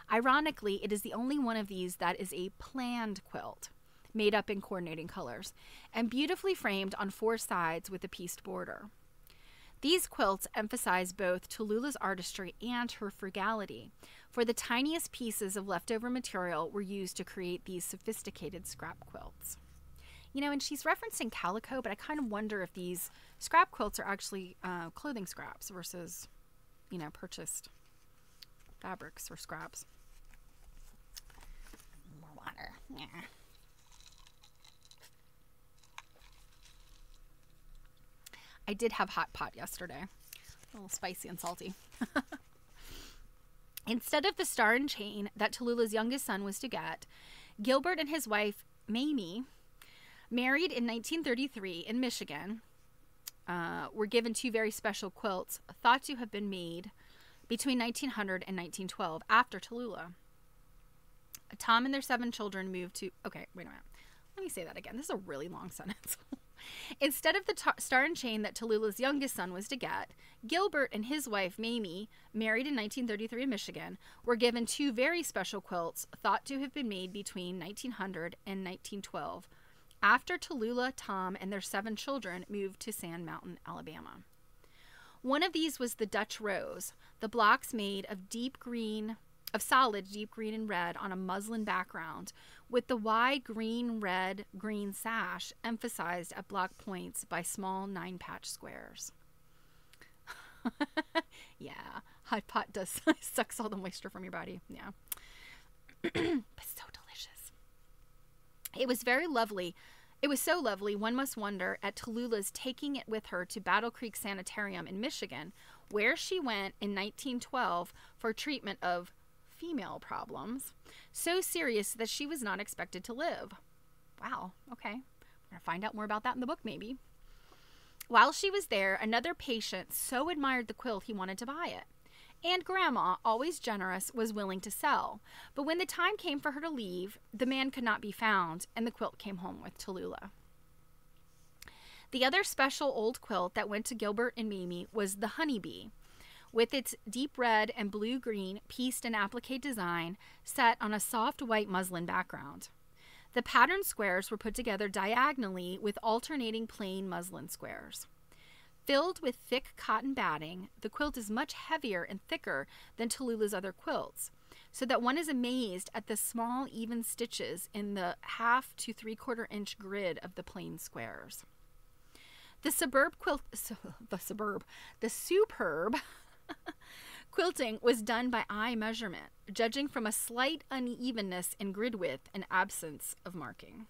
Speaker 1: Ironically, it is the only one of these that is a planned quilt, made up in coordinating colors, and beautifully framed on 4 sides with a pieced border. These quilts emphasize both Talula's artistry and her frugality, for the tiniest pieces of leftover material were used to create these sophisticated scrap quilts. And she's referencing calico, but I kind of wonder if these scrap quilts are actually clothing scraps versus, purchased fabrics or scraps. More one. water. Yeah. I did have hot pot yesterday. A little spicy and salty. Instead of the star and chain that Tallulah youngest son was to get, Gilbert and his wife, Mamie, married in 1933 in Michigan, were given 2 very special quilts thought to have been made between 1900 and 1912 after Tallulah. Tom and their 7 children moved to... Okay, wait a minute. Let me say that again. This is a really long sentence. Instead of the star and chain that Tallulah's youngest son was to get, Gilbert and his wife, Mamie, married in 1933 in Michigan, were given 2 very special quilts thought to have been made between 1900 and 1912 after Tallulah, Tom, and their 7 children moved to Sand Mountain, Alabama. One of these was the Dutch Rose, the blocks made of solid deep green and red on a muslin background, with the wide green sash emphasized at block points by small 9-patch squares. Yeah, hot pot does sucks all the moisture from your body. Yeah. But so delicious. It was very lovely. It was so lovely, one must wonder at Tallulah's taking it with her to Battle Creek Sanitarium in Michigan, where she went in 1912 for treatment of female problems, so serious that she was not expected to live. Wow, okay. We're going to find out more about that in the book, maybe. While she was there, another patient so admired the quilt he wanted to buy it. And Grandma, always generous, was willing to sell. But when the time came for her to leave, the man could not be found, and the quilt came home with Tallulah. The other special old quilt that went to Gilbert and Mamie was the Honeybee, with its deep red and blue-green pieced and applique design set on a soft white muslin background. The patterned squares were put together diagonally with alternating plain muslin squares. Filled with thick cotton batting, the quilt is much heavier and thicker than Tallulah's other quilts, so that one is amazed at the small, even stitches in the 1/2 to 3/4 inch grid of the plain squares. The superb quilting was done by eye measurement, judging from a slight unevenness in grid width and absence of marking.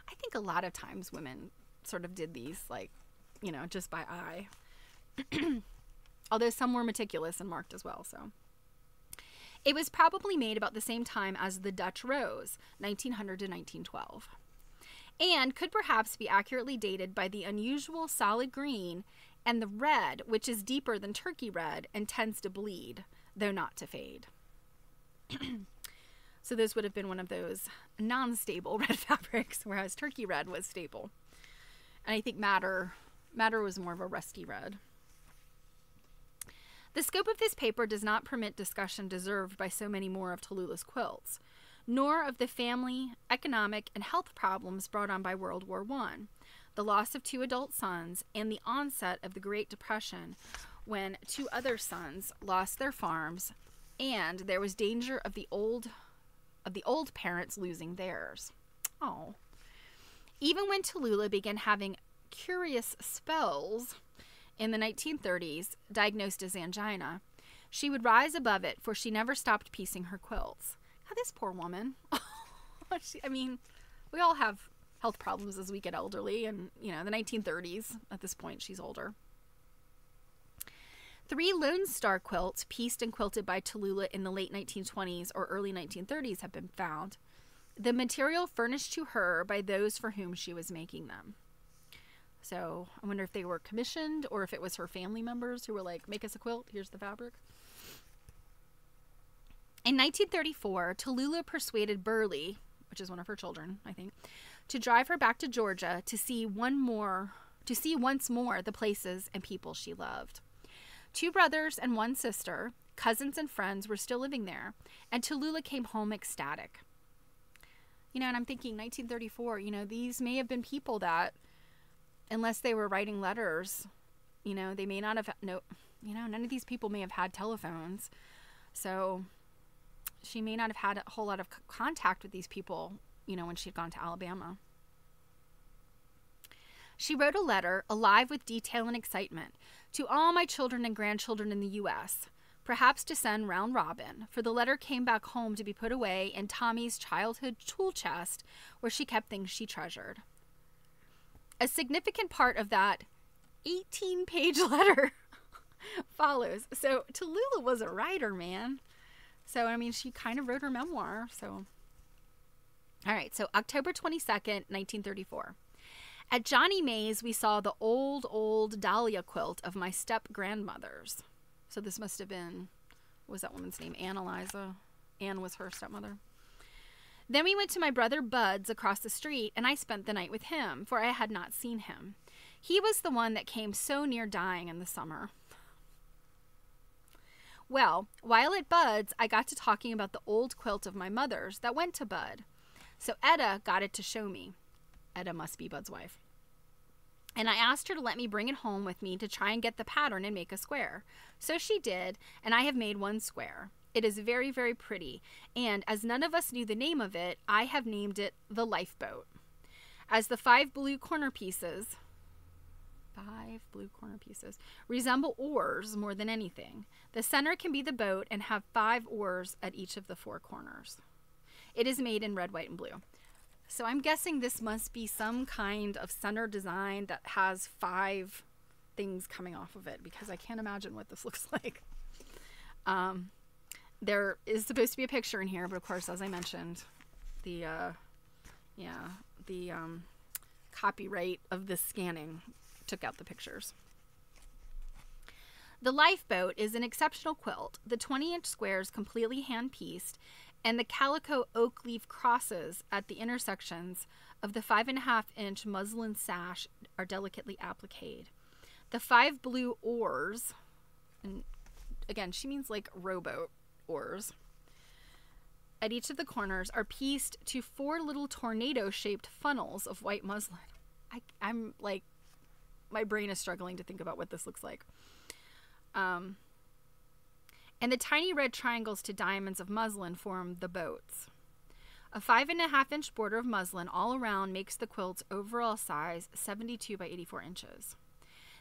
Speaker 1: I think a lot of times women sort of did these, like, you know, just by eye. Although some were meticulous and marked as well, so. It was probably made about the same time as the Dutch Rose, 1900 to 1912. And could perhaps be accurately dated by the unusual solid green and the red, which is deeper than turkey red and tends to bleed, though not to fade. So this would have been one of those non-stable red fabrics, whereas turkey red was stable. And I think madder was more of a rusty red. The scope of this paper does not permit discussion deserved by so many more of Tallulah's quilts, nor of the family, economic, and health problems brought on by World War I, the loss of 2 adult sons, and the onset of the Great Depression, when 2 other sons lost their farms, and there was danger of the old parents losing theirs. Oh. Even when Tallulah began having curious spells in the 1930s, diagnosed as angina, she would rise above it, for she never stopped piecing her quilts. God, this poor woman. I mean, we all have health problems as we get elderly, and, you know, the 1930s, at this point, she's older. 3 Lone Star quilts pieced and quilted by Tallulah in the late 1920s or early 1930s have been found, the material furnished to her by those for whom she was making them. So I wonder if they were commissioned or if it was her family members who were like, make us a quilt, here's the fabric. In 1934, Tallulah persuaded Burley, which is one of her children, I think, to drive her back to Georgia to see once more the places and people she loved. 2 brothers and 1 sister, cousins and friends, were still living there, and Tallulah came home ecstatic. You know, and I'm thinking 1934, you know, these may have been people that, unless they were writing letters, you know, they may not have, none of these people may have had telephones. So she may not have had a whole lot of contact with these people, you know, when she'd gone to Alabama. She wrote a letter, alive with detail and excitement, to all my children and grandchildren in the U.S. perhaps to send round robin, for the letter came back home to be put away in Tommy's childhood tool chest where she kept things she treasured. A significant part of that 18-page letter follows. So Talula was a writer, man. So, I mean, she kind of wrote her memoir. So, all right. So October 22nd, 1934. At Johnny Mae's, we saw the old dahlia quilt of my step-grandmother's. So this must have been, what was that woman's name? Ann Eliza. Ann was her stepmother. Then we went to my brother Bud's across the street, and I spent the night with him, for I had not seen him. He was the one that came so near dying in the summer. Well, while at Bud's, I got to talking about the old quilt of my mother's that went to Bud. So Etta got it to show me. Etta must be Bud's wife. And I asked her to let me bring it home with me to try and get the pattern and make a square. So she did, and I have made one square. It is very, very pretty, and as none of us knew the name of it, I have named it the Lifeboat. As the 5 blue corner pieces resemble oars more than anything. The center can be the boat and have 5 oars at each of the 4 corners. It is made in red, white, and blue. So I'm guessing this must be some kind of center design that has 5 things coming off of it, because I can't imagine what this looks like. There is supposed to be a picture in here, but of course, as I mentioned, the copyright of this scanning took out the pictures. The Lifeboat is an exceptional quilt. The 20-inch squares completely hand-pieced, and the calico oak leaf crosses at the intersections of the 5.5-inch muslin sash are delicately appliqued. The 5 blue oars, and again, she means like rowboat oars, at each of the corners are pieced to 4 little tornado-shaped funnels of white muslin. I'm like, my brain is struggling to think about what this looks like. And the tiny red triangles to diamonds of muslin form the boats. A 5.5-inch border of muslin all around makes the quilt's overall size 72 by 84 inches.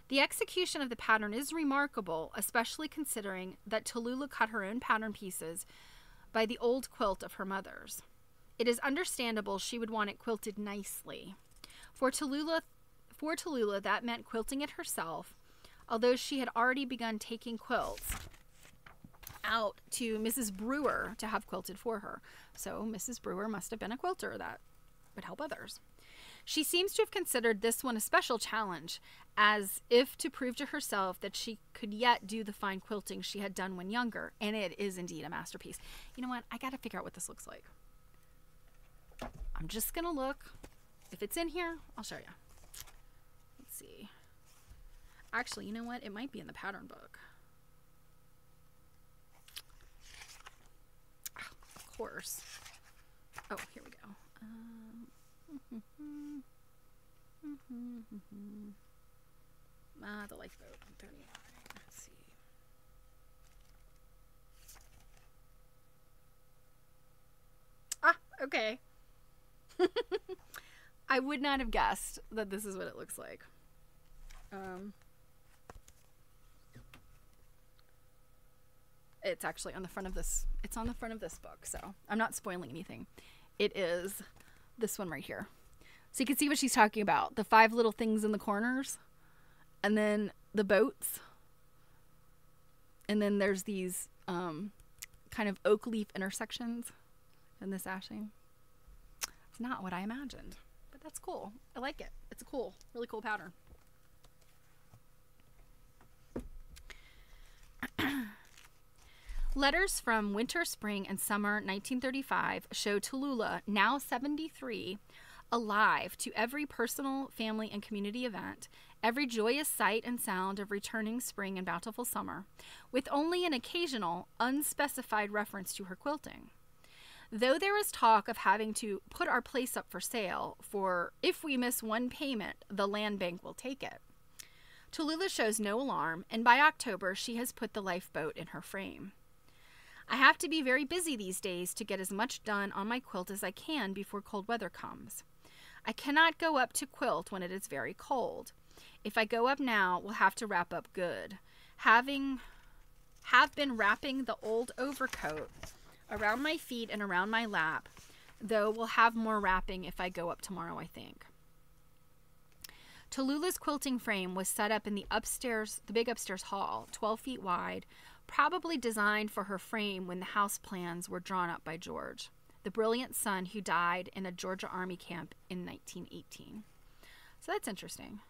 Speaker 1: The execution of the pattern is remarkable, especially considering that Talula cut her own pattern pieces by the old quilt of her mother's. It is understandable she would want it quilted nicely. For Talula, that meant quilting it herself, although she had already begun taking quilts out to Mrs. Brewer to have quilted for her. So Mrs. Brewer must have been a quilter that would help others. She seems to have considered this one a special challenge, as if to prove to herself that she could yet do the fine quilting she had done when younger, and it is indeed a masterpiece. You know what? I got to figure out what this looks like. I'm just going to look. If it's in here, I'll show you. Let's see. Actually, you know what? It might be in the pattern book. Of course. Oh, here we go. The Lifeboat, 39. Let's see. Okay. I would not have guessed that this is what it looks like. It's actually on the front of this. It's on the front of this book, so I'm not spoiling anything. It is this one right here. So you can see what she's talking about. The 5 little things in the corners, and then the boats, and then there's these kind of oak leaf intersections in the sashing. It's not what I imagined, but that's cool. I like it. It's a cool, really cool pattern. Letters from winter, spring, and summer 1935 show Talula, now 73, alive to every personal, family, and community event, every joyous sight and sound of returning spring and bountiful summer, with only an occasional, unspecified reference to her quilting. Though there is talk of having to put our place up for sale, for if we miss one payment, the land bank will take it, Talula shows no alarm, and by October she has put the Lifeboat in her frame. I have to be very busy these days to get as much done on my quilt as I can before cold weather comes. I cannot go up to quilt when it is very cold. If I go up now, we'll have to wrap up good. Having have been wrapping the old overcoat around my feet and around my lap, though we'll have more wrapping if I go up tomorrow, I think. Talula's quilting frame was set up in the big upstairs hall, 12 feet wide, probably designed for her frame when the house plans were drawn up by George, the brilliant son who died in a Georgia Army camp in 1918. So that's interesting.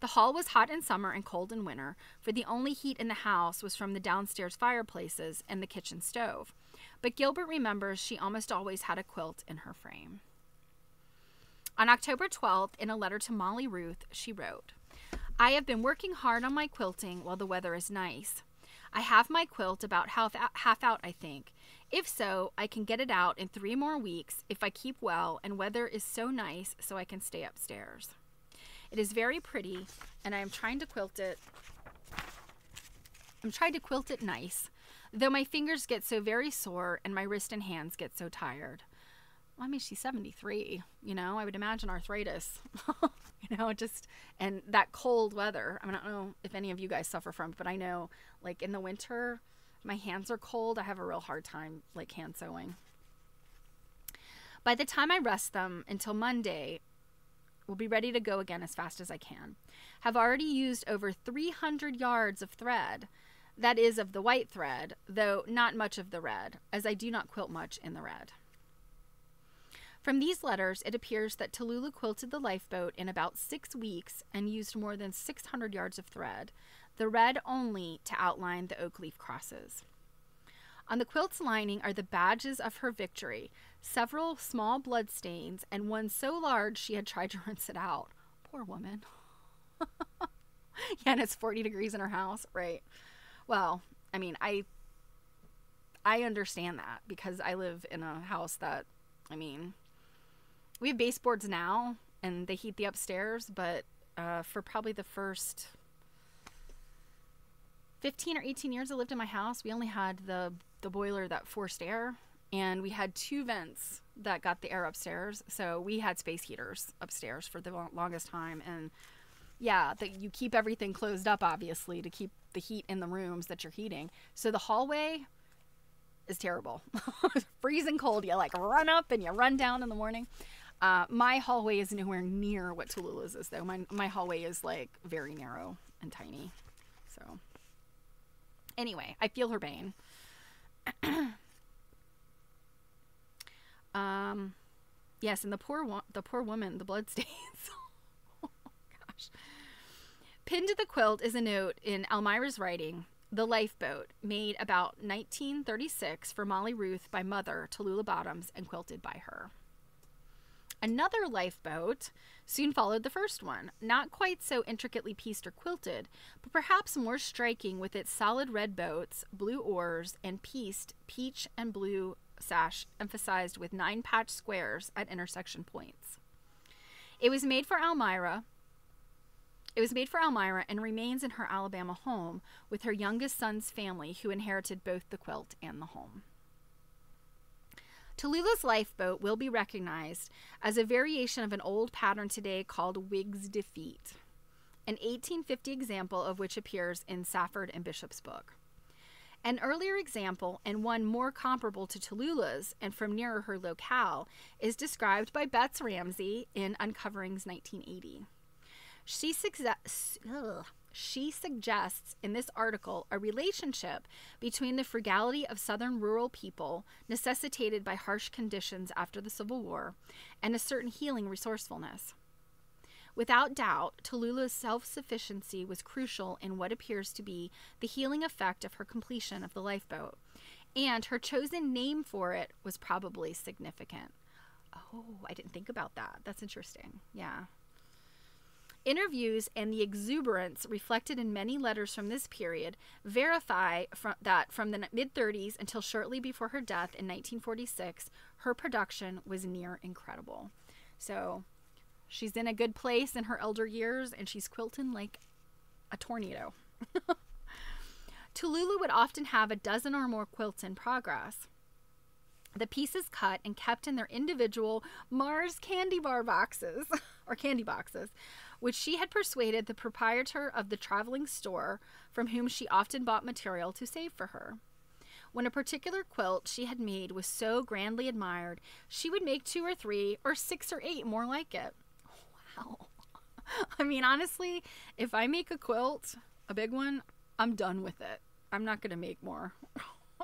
Speaker 1: The hall was hot in summer and cold in winter, for the only heat in the house was from the downstairs fireplaces and the kitchen stove. But Gilbert remembers she almost always had a quilt in her frame. On October 12th, in a letter to Molly Ruth, she wrote, "I have been working hard on my quilting while the weather is nice. I have my quilt about half out, I think. If so, I can get it out in 3 more weeks if I keep well and weather is so nice so I can stay upstairs. It is very pretty, and I am trying to quilt it. Nice, though my fingers get so very sore and my wrist and hands get so tired." Well, I mean, she's 73, I would imagine arthritis, and that cold weather. I mean, I don't know if any of you guys suffer from it, but I know, like, in the winter, my hands are cold. I have a real hard time, like, hand sewing. "By the time I rest them until Monday, we'll be ready to go again as fast as I can. Have already used over 300 yards of thread. That is of the white thread, though not much of the red, as I do not quilt much in the red." From these letters, it appears that Talula quilted the lifeboat in about 6 weeks and used more than 600 yards of thread, the red only to outline the oak leaf crosses. On the quilt's lining are the badges of her victory, several small blood stains, and one so large she had tried to rinse it out. Poor woman. Yeah, and it's 40 degrees in her house, right? Well, I mean, I understand that because I live in a house that, we have baseboards now and they heat the upstairs, but for probably the first 15 or 18 years I lived in my house, we only had the boiler that forced air, and we had 2 vents that got the air upstairs. So we had space heaters upstairs for the longest time. And yeah, that you keep everything closed up, obviously, to keep the heat in the rooms that you're heating. So the hallway is terrible. Freezing cold. You like run up and you run down in the morning. My hallway is nowhere near what Talula's is, though. My hallway is like very narrow and tiny. So anyway, I feel her pain. Yes, and the poor woman, the blood stains. Oh gosh. Pinned to the quilt is a note in Elmira's writing, "The Lifeboat," made about 1936 for Molly Ruth by Mother, Talula Bottoms, and quilted by her. Another lifeboat soon followed the first one, not quite so intricately pieced or quilted, but perhaps more striking with its solid red boats, blue oars, and pieced peach and blue sash emphasized with 9 patch squares at intersection points. It was made for Elmira and remains in her Alabama home with her youngest son's family, who inherited both the quilt and the home. Talula's lifeboat will be recognized as a variation of an old pattern today called Whig's Defeat, an 1850 example of which appears in Safford and Bishop's book. An earlier example, and one more comparable to Talula's and from nearer her locale, is described by Betts Ramsey in Uncoverings 1980. She suggests in this article a relationship between the frugality of Southern rural people, necessitated by harsh conditions after the Civil War, and a certain healing resourcefulness. Without doubt, Talula's self-sufficiency was crucial in what appears to be the healing effect of her completion of the lifeboat, and her chosen name for it was probably significant. Oh, I didn't think about that. That's interesting. Yeah. Interviews and the exuberance reflected in many letters from this period verify that from the mid-30s until shortly before her death in 1946, her production was near incredible. So she's in a good place in her elder years, and she's quilting like a tornado. Talula would often have a dozen or more quilts in progress. The pieces cut and kept in their individual Mars candy bar boxes, or candy boxes, which she had persuaded the proprietor of the traveling store, from whom she often bought material, to save for her. When a particular quilt she had made was so grandly admired, she would make 2 or 3 or 6 or 8 more like it. Wow. I mean, honestly, if I make a quilt, a big one, I'm done with it. I'm not going to make more.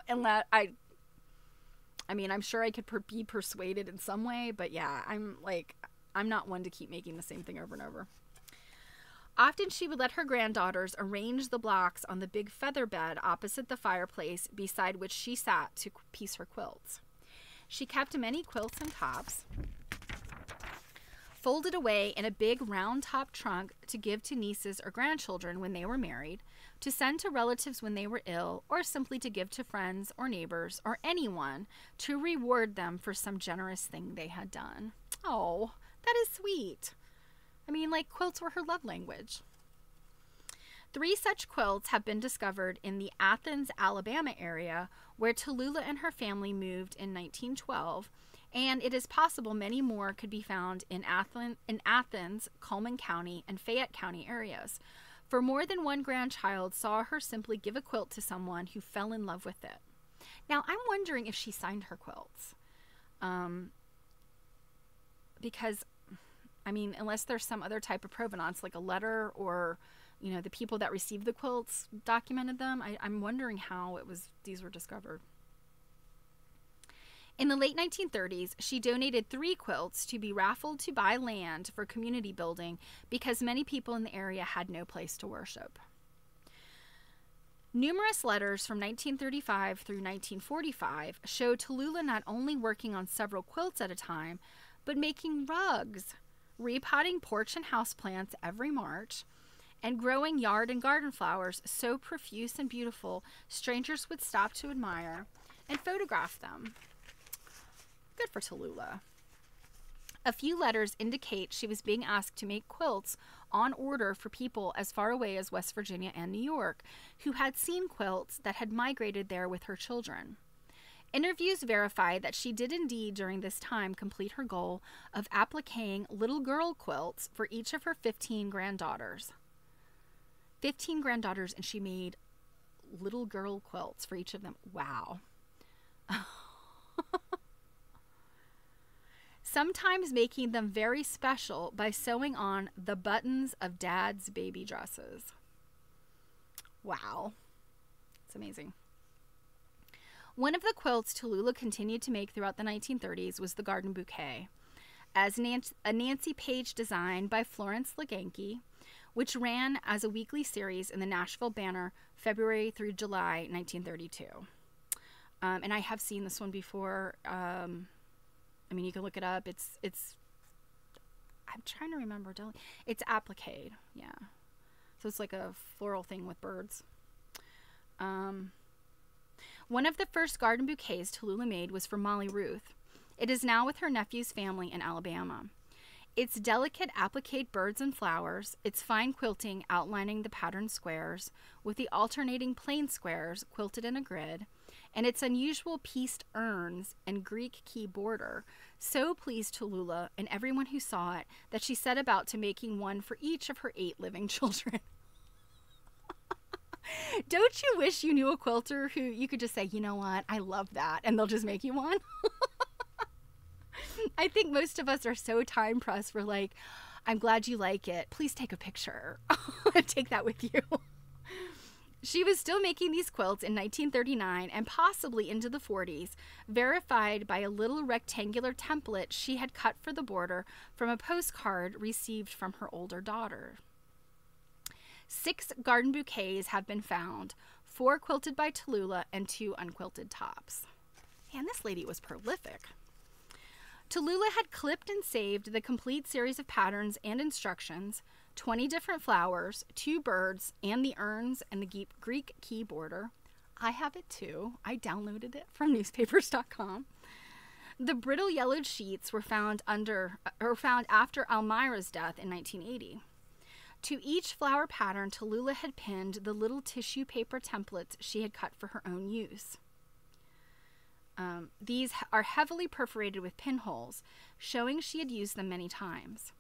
Speaker 1: Unless I mean, I'm sure I could be persuaded in some way, but yeah, I'm not one to keep making the same thing over and over. Often she would let her granddaughters arrange the blocks on the big feather bed opposite the fireplace beside which she sat to piece her quilts. She kept many quilts and tops, folded away in a big round-top trunk to give to nieces or grandchildren when they were married, to send to relatives when they were ill, or simply to give to friends or neighbors or anyone to reward them for some generous thing they had done. Oh, that is sweet. I mean, like, quilts were her love language. 3 such quilts have been discovered in the Athens, Alabama area, where Talula and her family moved in 1912, and it is possible many more could be found in Athens, Coleman County, and Fayette County areas. For more than one grandchild saw her simply give a quilt to someone who fell in love with it. Now, I'm wondering if she signed her quilts. Because, I mean, unless there's some other type of provenance, like a letter, or, you know, the people that received the quilts documented them, I'm wondering how these were discovered. In the late 1930s, she donated 3 quilts to be raffled to buy land for community building because many people in the area had no place to worship. Numerous letters from 1935 through 1945 show Talula not only working on several quilts at a time, but making rugs, repotting porch and houseplants every March, and growing yard and garden flowers so profuse and beautiful strangers would stop to admire and photograph them. Good for Talula. A few letters indicate she was being asked to make quilts on order for people as far away as West Virginia and New York who had seen quilts that had migrated there with her children. Interviews verify that she did indeed during this time complete her goal of appliquing little girl quilts for each of her 15 granddaughters. 15 granddaughters, and she made little girl quilts for each of them. Wow. Sometimes making them very special by sewing on the buttons of Dad's baby dresses. Wow. It's amazing. One of the quilts Talula continued to make throughout the 1930s was the Garden Bouquet, as a Nancy Page design by Florence Leganke, which ran as a weekly series in the Nashville Banner, February through July 1932. And I have seen this one before. I mean, you can look it up. It's I'm trying to remember. It's appliqué, yeah. So it's like a floral thing with birds. One of the first garden bouquets Talula made was for Molly Ruth. It is now with her nephew's family in Alabama. Its delicate appliqué birds and flowers, its fine quilting outlining the patterned squares, with the alternating plain squares quilted in a grid, and its unusual pieced urns and Greek key border so pleased Talula and everyone who saw it that she set about to making one for each of her 8 living children. Don't you wish you knew a quilter who you could just say, you know what, I love that, and they'll just make you one? I think most of us are so time pressed. We're like, I'm glad you like it. Please take a picture and take that with you. She was still making these quilts in 1939 and possibly into the 40s, verified by a little rectangular template she had cut for the border from a postcard received from her older daughter. 6 garden bouquets have been found, 4 quilted by Talula and 2 unquilted tops. Man, this lady was prolific. Talula had clipped and saved the complete series of patterns and instructions, 20 different flowers, 2 birds, and the urns and the Greek key border. I have it too. I downloaded it from newspapers.com. The brittle yellowed sheets were found after Almira's death in 1980. To each flower pattern, Talula had pinned the little tissue paper templates she had cut for her own use. These are heavily perforated with pinholes, showing she had used them many times.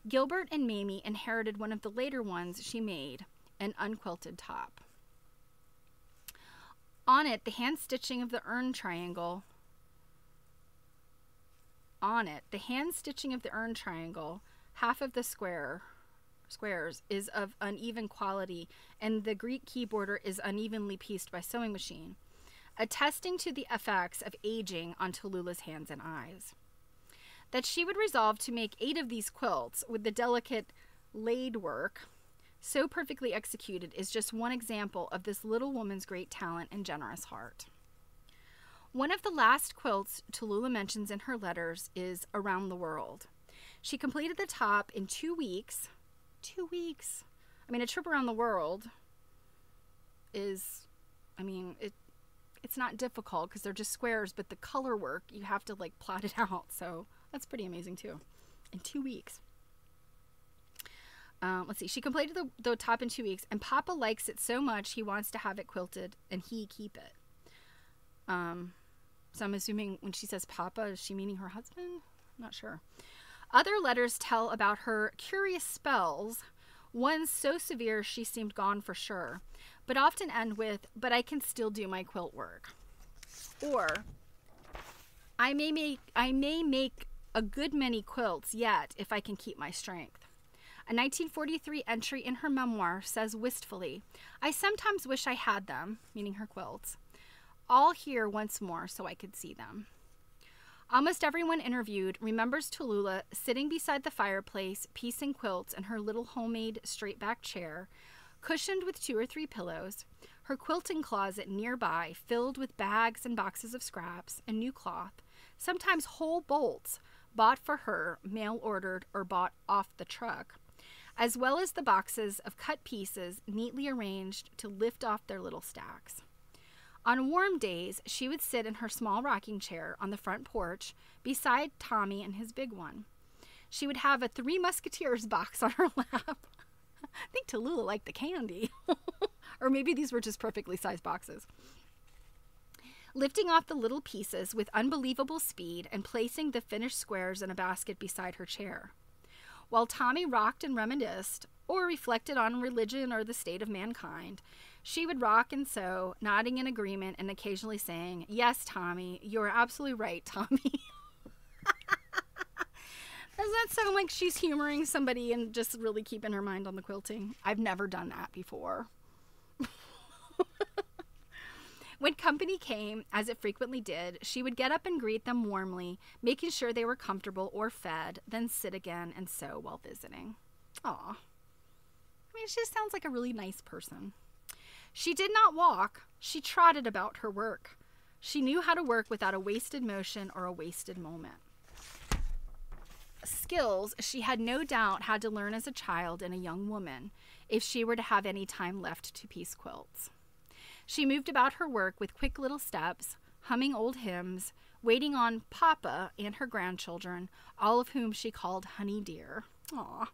Speaker 1: Gilbert and Mamie inherited one of the later ones she made, an unquilted top. On it, the hand stitching of the urn triangle, half of the squares is of uneven quality, and the Greek key border is unevenly pieced by sewing machine, attesting to the effects of aging on Talula's hands and eyes. That she would resolve to make 8 of these quilts with the delicate laid work so perfectly executed is just one example of this little woman's great talent and generous heart. One of the last quilts Talula mentions in her letters is Around the World. She completed the top in 2 weeks. 2 weeks. I mean, a trip around the world is, it's not difficult because they're just squares, but the color work, you have to like plot it out. So that's pretty amazing too. In 2 weeks. Let's see. She completed the top in 2 weeks, and Papa likes it so much he wants to have it quilted and he keep it. So I'm assuming when she says Papa, is she meaning her husband? I'm not sure. Other letters tell about her curious spells, one so severe she seemed gone for sure, but often end with, but I can still do my quilt work. Or, I may make a good many quilts yet if I can keep my strength. A 1943 entry in her memoir says wistfully, I sometimes wish I had them, meaning her quilts, all here once more so I could see them. Almost everyone interviewed remembers Talula sitting beside the fireplace, piecing quilts in her little homemade straight-back chair, cushioned with 2 or 3 pillows, her quilting closet nearby filled with bags and boxes of scraps and new cloth, sometimes whole bolts bought for her, mail-ordered or bought off the truck, as well as the boxes of cut pieces neatly arranged to lift off their little stacks. On warm days, she would sit in her small rocking chair on the front porch beside Tommy and his big one. She would have a 3 Musketeers box on her lap. I think Talula liked the candy. Or maybe these were just perfectly sized boxes. Lifting off the little pieces with unbelievable speed and placing the finished squares in a basket beside her chair. While Tommy rocked and reminisced, or reflected on religion or the state of mankind, she would rock and sew, nodding in agreement and occasionally saying, yes, Tommy, you're absolutely right, Tommy. Does that sound like she's humoring somebody and just really keeping her mind on the quilting? I've never done that before. When company came, as it frequently did, she would get up and greet them warmly, making sure they were comfortable or fed, then sit again and sew while visiting. Aw. She just sounds like a really nice person. She did not walk. She trotted about her work. She knew how to work without a wasted motion or a wasted moment. Skills she had no doubt had to learn as a child and a young woman if she were to have any time left to piece quilts. She moved about her work with quick little steps, humming old hymns, waiting on Papa and her grandchildren, all of whom she called Honey Dear. Aw.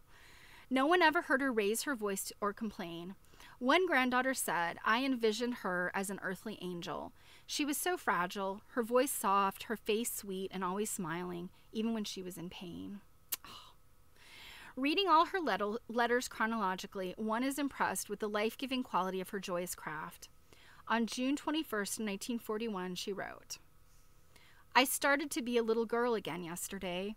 Speaker 1: No one ever heard her raise her voice or complain. One granddaughter said, I envisioned her as an earthly angel. She was so fragile, her voice soft, her face sweet, and always smiling, even when she was in pain. Reading all her letters chronologically, one is impressed with the life-giving quality of her joyous craft. On June 21st, 1941, she wrote, I started to be a little girl again yesterday.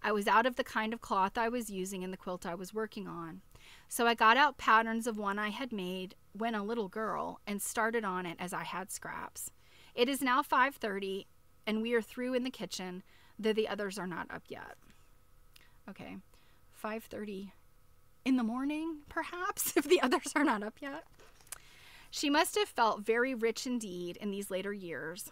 Speaker 1: I was out of the kind of cloth I was using in the quilt I was working on. So I got out patterns of one I had made when a little girl and started on it as I had scraps. It is now 5:30 and we are through in the kitchen, though the others are not up yet. Okay, 5:30 in the morning, perhaps, if the others are not up yet. She must have felt very rich indeed in these later years,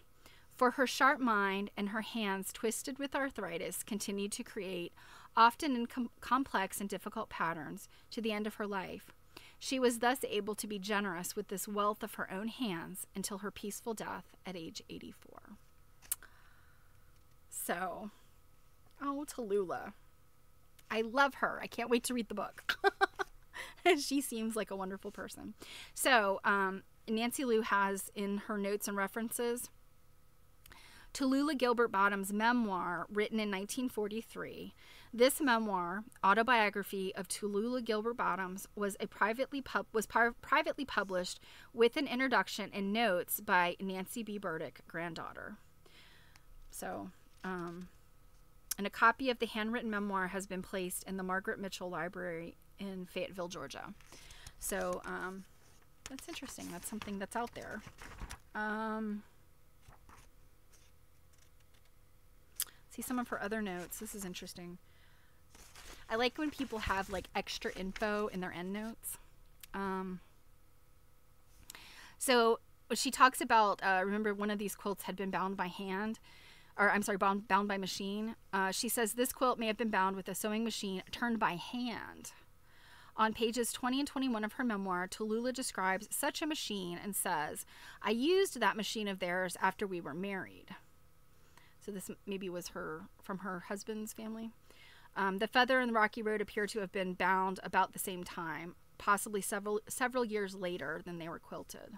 Speaker 1: for her sharp mind and her hands twisted with arthritis continued to create, often in complex and difficult patterns, to the end of her life. She was thus able to be generous with this wealth of her own hands until her peaceful death at age 84. So, oh, Talula. I love her. I can't wait to read the book. She seems like a wonderful person. So, Nancy Lou has in her notes and references, Talula Gilbert Bottoms' memoir, written in 1943. This memoir, autobiography of Talula Gilbert Bottoms, was privately published with an introduction and notes by Nancy B. Burdick, granddaughter. So, and a copy of the handwritten memoir has been placed in the Margaret Mitchell Library in Fayetteville, Georgia. So, that's interesting. That's something that's out there. See some of her other notes. This is interesting. I like when people have like extra info in their end notes. So she talks about, remember one of these quilts had been bound by hand, or I'm sorry, bound by machine. She says this quilt may have been bound with a sewing machine turned by hand. On pages 20 and 21 of her memoir, Talula describes such a machine and says, I used that machine of theirs after we were married. So this maybe was from her husband's family. The feather and the rocky road appear to have been bound about the same time, possibly several years later than they were quilted.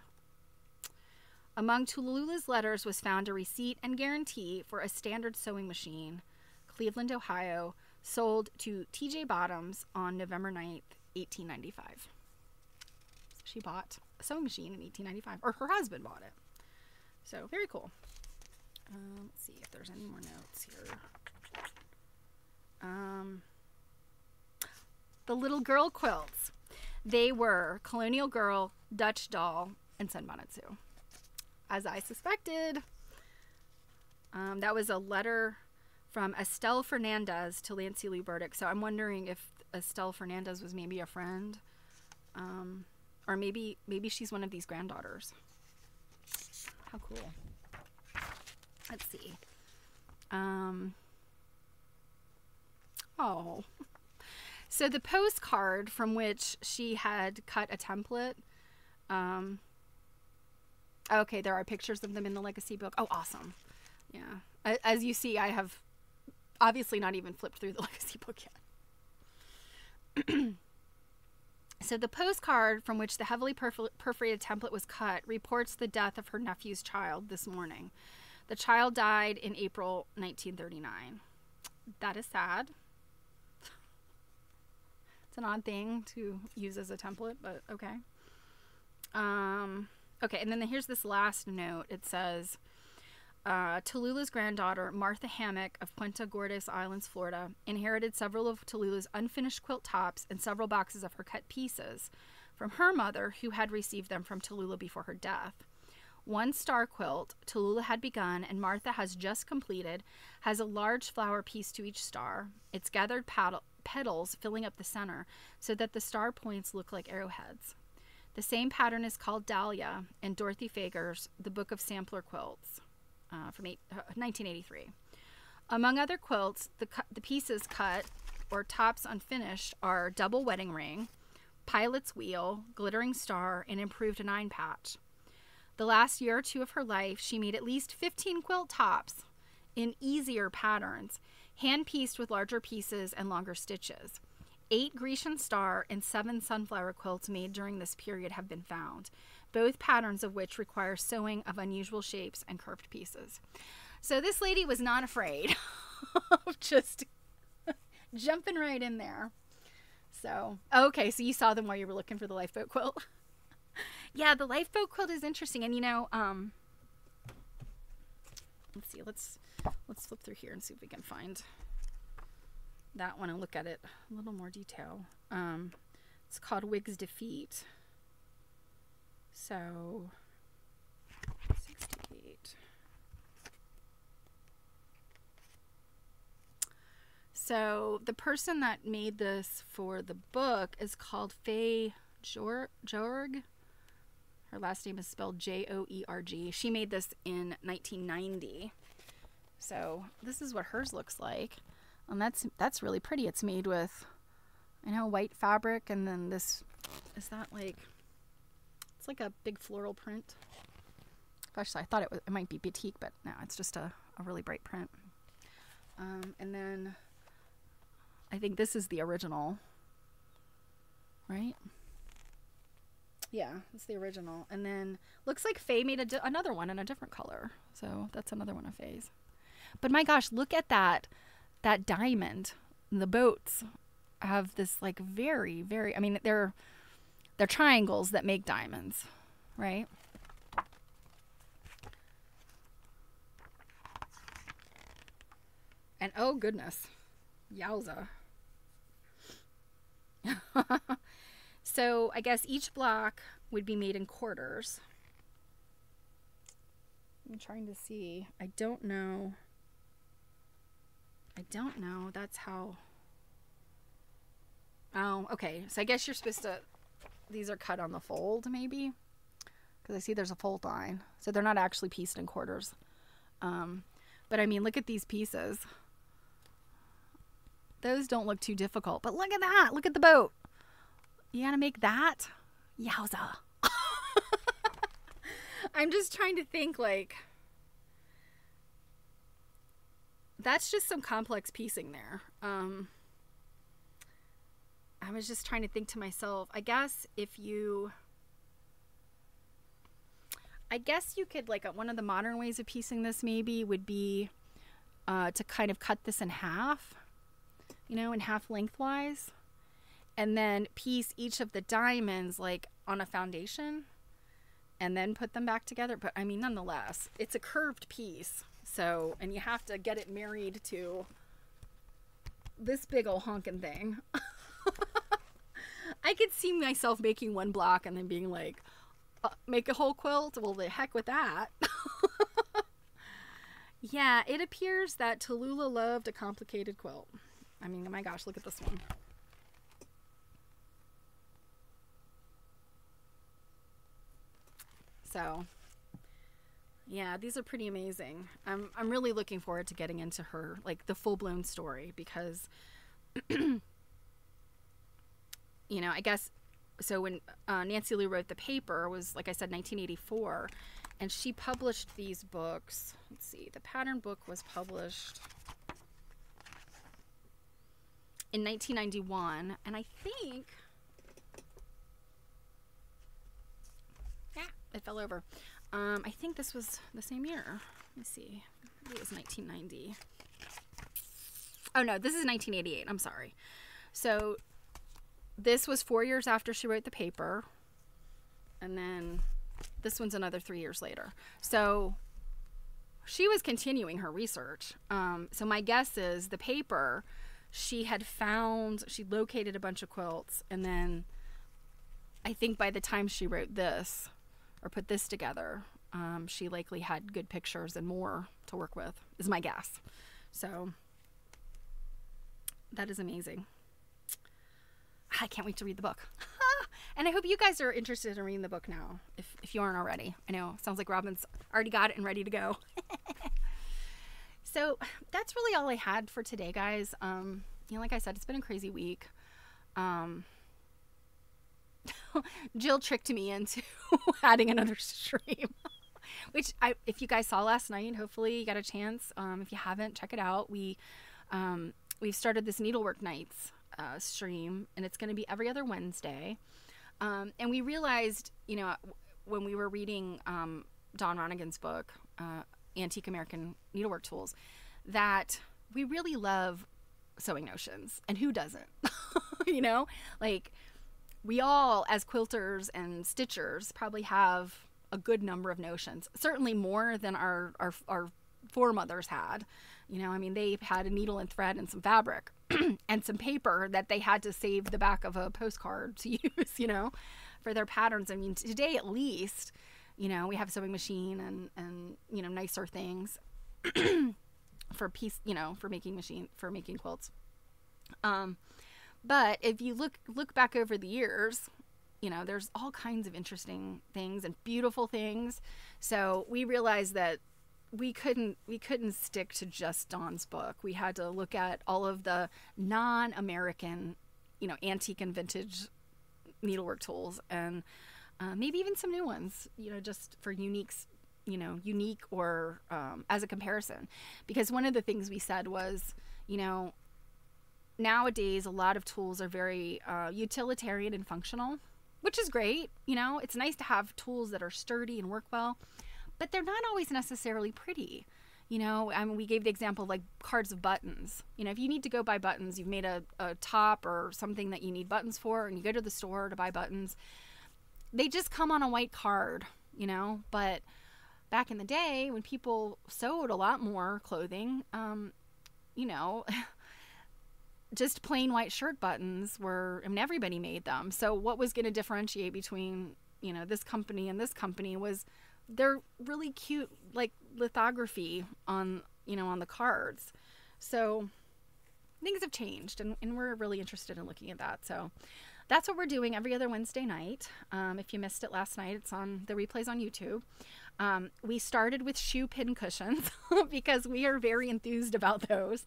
Speaker 1: Among Talula's letters was found a receipt and guarantee for a standard sewing machine, Cleveland, Ohio, sold to T.J. Bottoms on November 9th, 1895. She bought a sewing machine in 1895, or her husband bought it. So, very cool. Let's see if there's any more notes here. The little girl quilts. They were Colonial Girl, Dutch Doll, and Sunbonnet Sue. As I suspected. That was a letter from Estelle Fernandez to Nancil Burdick. So I'm wondering if Estelle Fernandez was maybe a friend. Or maybe she's one of these granddaughters. How cool. Let's see. Oh. So the postcard from which she had cut a template. Okay, there are pictures of them in the legacy book. Oh, awesome. Yeah. As you see, I have obviously not even flipped through the legacy book yet. So the postcard from which the heavily perforated template was cut reports the death of her nephew's child this morning. The child died in April 1939. That is sad. It's an odd thing to use as a template, but okay. Okay, and then here's this last note. It says, Talula's granddaughter, Martha Hammock of Punta Gordas Islands, Florida, inherited several of Talula's unfinished quilt tops and several boxes of her cut pieces from her mother, who had received them from Talula before her death. One star quilt Talula had begun and Martha has just completed has a large flower piece to each star, its gathered petals filling up the center so that the star points look like arrowheads. The same pattern is called Dahlia in Dorothy Fager's The Book of Sampler Quilts from 1983. Among other quilts, the pieces cut or tops unfinished are Double Wedding Ring, Pilot's Wheel, Glittering Star, and Improved Nine Patch. The last year or two of her life, she made at least 15 quilt tops in easier patterns, hand-pieced with larger pieces and longer stitches. 8 Grecian star and 7 sunflower quilts made during this period have been found, both patterns of which require sewing of unusual shapes and curved pieces. So this lady was not afraid of just jumping right in there. So, okay, so you saw them while you were looking for the lifeboat quilt. Yeah, the lifeboat quilt is interesting. And, you know, let's see, let's flip through here and see if we can find that one and look at it a little more detail. It's called Wig's Defeat. So, 68. So, the person that made this for the book is called Faye Jorg. Her last name is spelled Joerg. She made this in 1990. So, this is what hers looks like. And that's really pretty. It's made with, I know, white fabric, and then this, is that like, it's like a big floral print. Actually, I thought it might be batik, but no, it's just a really bright print. And then I think this is the original, right? Yeah, it's the original. And then looks like Faye made another one in a different color. So that's another one of Faye's. But my gosh, look at that diamond. The boats have this like very, very, I mean, they're triangles that make diamonds, right? And oh goodness, yowza. So I guess each block would be made in quarters. I'm trying to see. I don't know. That's how. Oh, okay. So I guess you're supposed to, these are cut on the fold maybe. Because I see there's a fold line. So they're not actually pieced in quarters. But I mean, look at these pieces. Those don't look too difficult. But look at that. Look at the boat. You gotta make that? Yowza. I'm just trying to think, like, that's just some complex piecing there. I was just trying to think to myself, I guess you could, like, one of the modern ways of piecing this maybe would be to kind of cut this in half, in half lengthwise. And then piece each of the diamonds like on a foundation and then put them back together. But I mean, nonetheless, it's a curved piece. So, and you have to get it married to this big old honking thing. I could see myself making one block and then being like, make a whole quilt? Well, the heck with that. Yeah, it appears that Talula loved a complicated quilt. I mean, oh my gosh, look at this one. So, yeah, these are pretty amazing. I'm really looking forward to getting into her, like, the full-blown story because, I guess, so when Nancy Lou wrote the paper was, like I said, 1984, and she published these books. Let's see, the pattern book was published in 1991, and I think... It fell over. I think this was the same year. Let me see. Maybe it was 1990. Oh, no. This is 1988. I'm sorry. So this was 4 years after she wrote the paper. And then this one's another 3 years later. So she was continuing her research. So my guess is the paper she located a bunch of quilts. And then I think by the time she wrote this, or put this together, she likely had good pictures and more to work with, is my guess. So that is amazing. I can't wait to read the book. And I hope you guys are interested in reading the book now, if you aren't already. I know, sounds like Robin's already got it and ready to go. So that's really all I had for today, guys. Like I said, it's been a crazy week. Jill tricked me into adding another stream, which if you guys saw last night, hopefully you got a chance. If you haven't, check it out. We've started this needlework nights stream, and it's going to be every other Wednesday. And we realized, when we were reading Don Ronigan's book, Antique American Needlework Tools, that we really love sewing notions, and who doesn't? Like, we all, as quilters and stitchers, probably have a good number of notions. Certainly more than our foremothers had. They had a needle and thread and some fabric and some paper that they had to save the back of a postcard to use, for their patterns. Today at least, we have a sewing machine and nicer things for making quilts. But if you look back over the years, there's all kinds of interesting things and beautiful things. So we realized that we couldn't stick to just Dawn's book. We had to look at all of the non-American, antique and vintage needlework tools, and maybe even some new ones, just for unique or as a comparison. Because one of the things we said was, nowadays, a lot of tools are very utilitarian and functional, which is great. You know, it's nice to have tools that are sturdy and work well, but they're not always necessarily pretty. You know, I mean, we gave the example of like cards of buttons. You know, if you need to go buy buttons, you've made a top or something that you need buttons for, and you go to the store to buy buttons, they just come on a white card, you know. But back in the day when people sewed a lot more clothing, you know, just plain white shirt buttons were, I mean, everybody made them. So what was going to differentiate between, you know, this company and this company was they're really cute, like lithography on, you know, on the cards. So things have changed, and we're really interested in looking at that. So that's what we're doing every other Wednesday night. If you missed it last night, it's on the replays on YouTube. We started with shoe pin cushions because we are very enthused about those.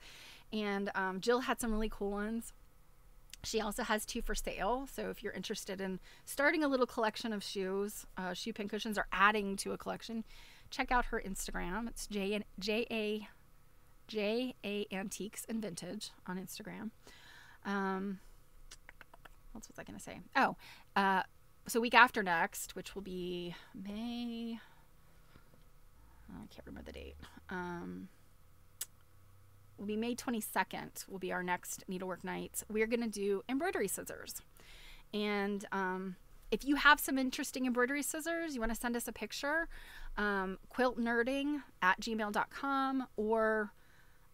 Speaker 1: And Jill had some really cool ones. She also has 2 for sale. So if you're interested in starting a little collection of shoes, shoe pin cushions, or adding to a collection, check out her Instagram. It's J-A Antiques and Vintage on Instagram. What was I going to say? Oh, so week after next, which will be May, I can't remember the date. Will be May 22nd will be our next needlework night. We're going to do embroidery scissors. And if you have some interesting embroidery scissors, you want to send us a picture, quiltnerding@gmail.com, or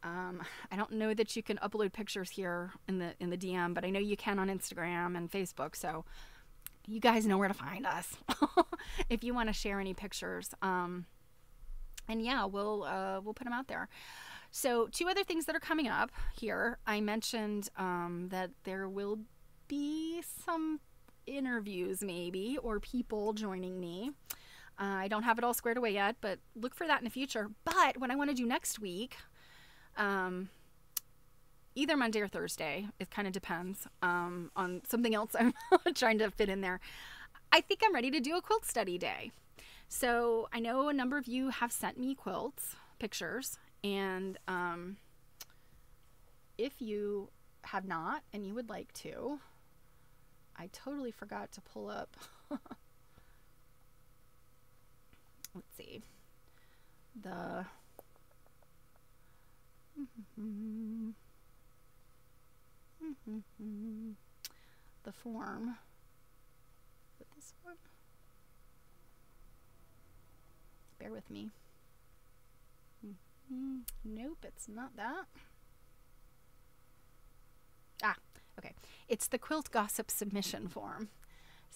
Speaker 1: I don't know that you can upload pictures here in the DM, but I know you can on Instagram and Facebook. So you guys know where to find us if you want to share any pictures. And yeah, we'll put them out there. So 2 other things that are coming up here. I mentioned that there will be some interviews maybe, or people joining me. I don't have it all squared away yet, but look for that in the future. But what I want to do next week, either Monday or Thursday, it kind of depends on something else I'm trying to fit in there. I think I'm ready to do a quilt study day. So I know a number of you have sent me quilts, pictures, and if you have not and you would like to, I totally forgot to pull up. Let's see. The form. Is it this one? Bear with me. Nope, it's not that. Ah, okay. It's the Quilt Gossip submission form.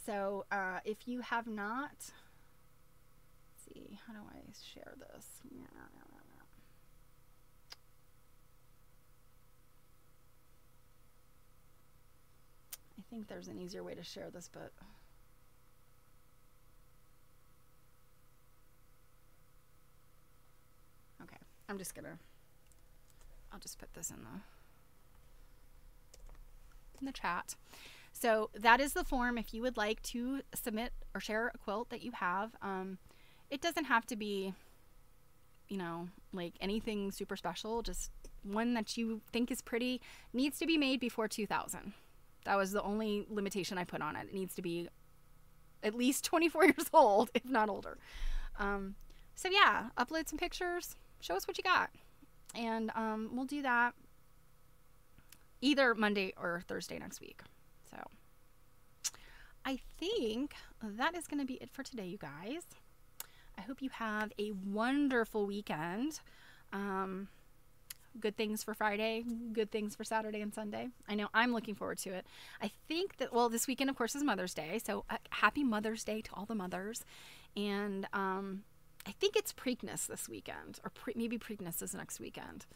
Speaker 1: So if you have not, let's see, how do I share this? I think there's an easier way to share this, but okay, I'll just put this in the chat. So that is the form if you would like to submit or share a quilt that you have. It doesn't have to be, you know, like anything super special, just one that you think is pretty. Needs to be made before 2000. That was the only limitation I put on it. It needs to be at least 24 years old, if not older. So yeah, upload some pictures, show us what you got, and we'll do that either Monday or Thursday next week. So I think that is going to be it for today, you guys. I hope you have a wonderful weekend. Good things for Friday, good things for Saturday and Sunday. I know I'm looking forward to it. I think that, well, this weekend, of course, is Mother's Day. So happy Mother's Day to all the mothers. And I think it's Preakness this weekend, or maybe Preakness is next weekend.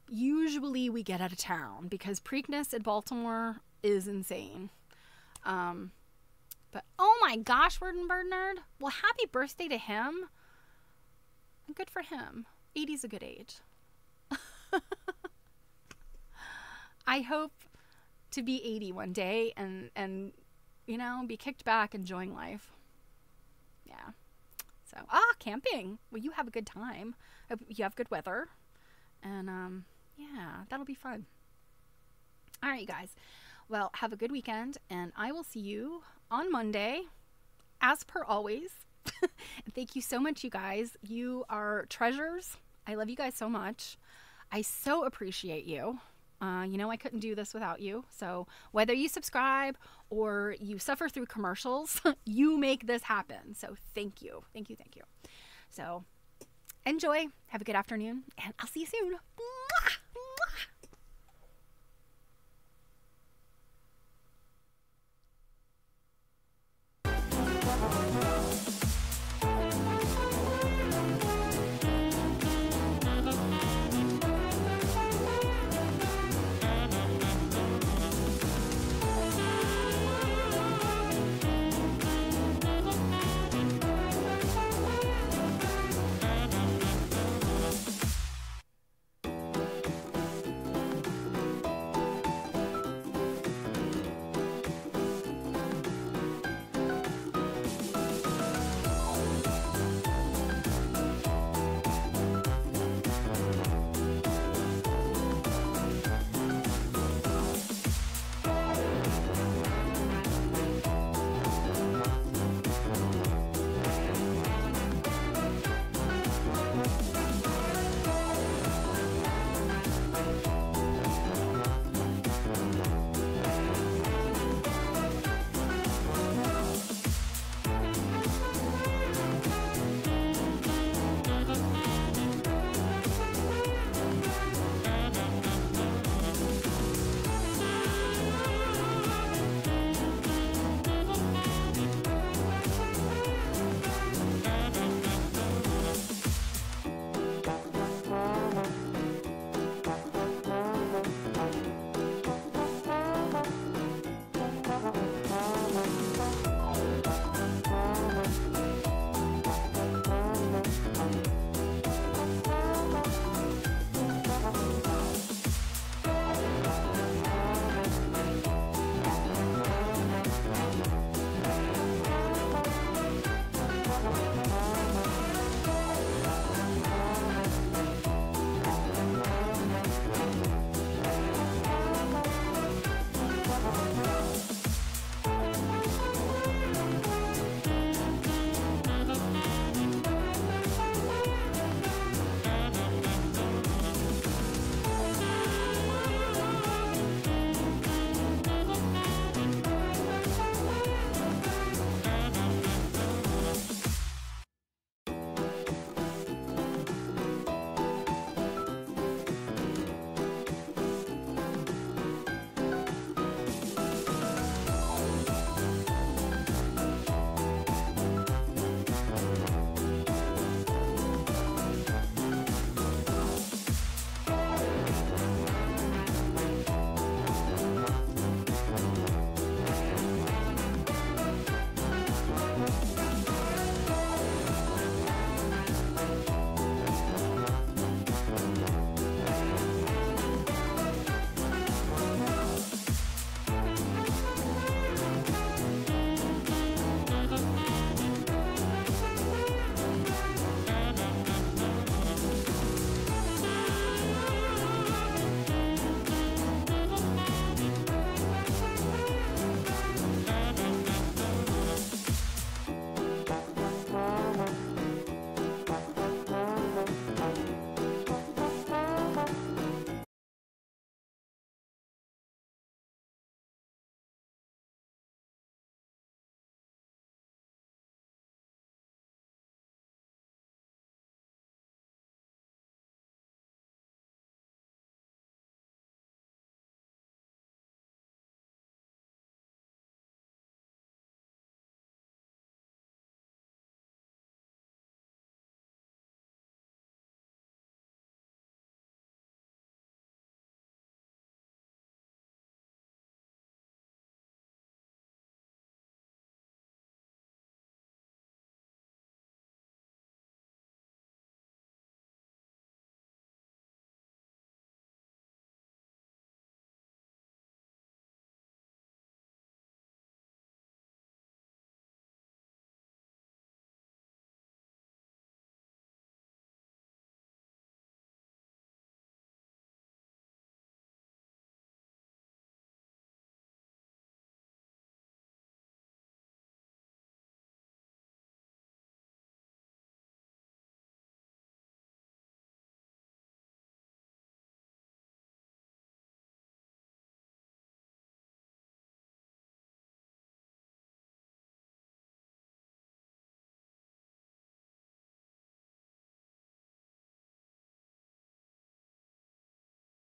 Speaker 1: Usually we get out of town because Preakness in Baltimore is insane. But oh my gosh, Word and Bird Nerd. Well, happy birthday to him. Good for him. 80's a good age. I hope to be 80 one day and you know, be kicked back enjoying life. Yeah. So, camping. Well, you have a good time. Hope you have good weather. And yeah, that'll be fun. All right, you guys. Well, have a good weekend, and I will see you on Monday, as per always. Thank you so much, you guys. You are treasures. I love you guys so much. I so appreciate you. You know, I couldn't do this without you. So whether you subscribe or you suffer through commercials, you make this happen. So thank you. Thank you. Thank you. So enjoy. Have a good afternoon, and I'll see you soon.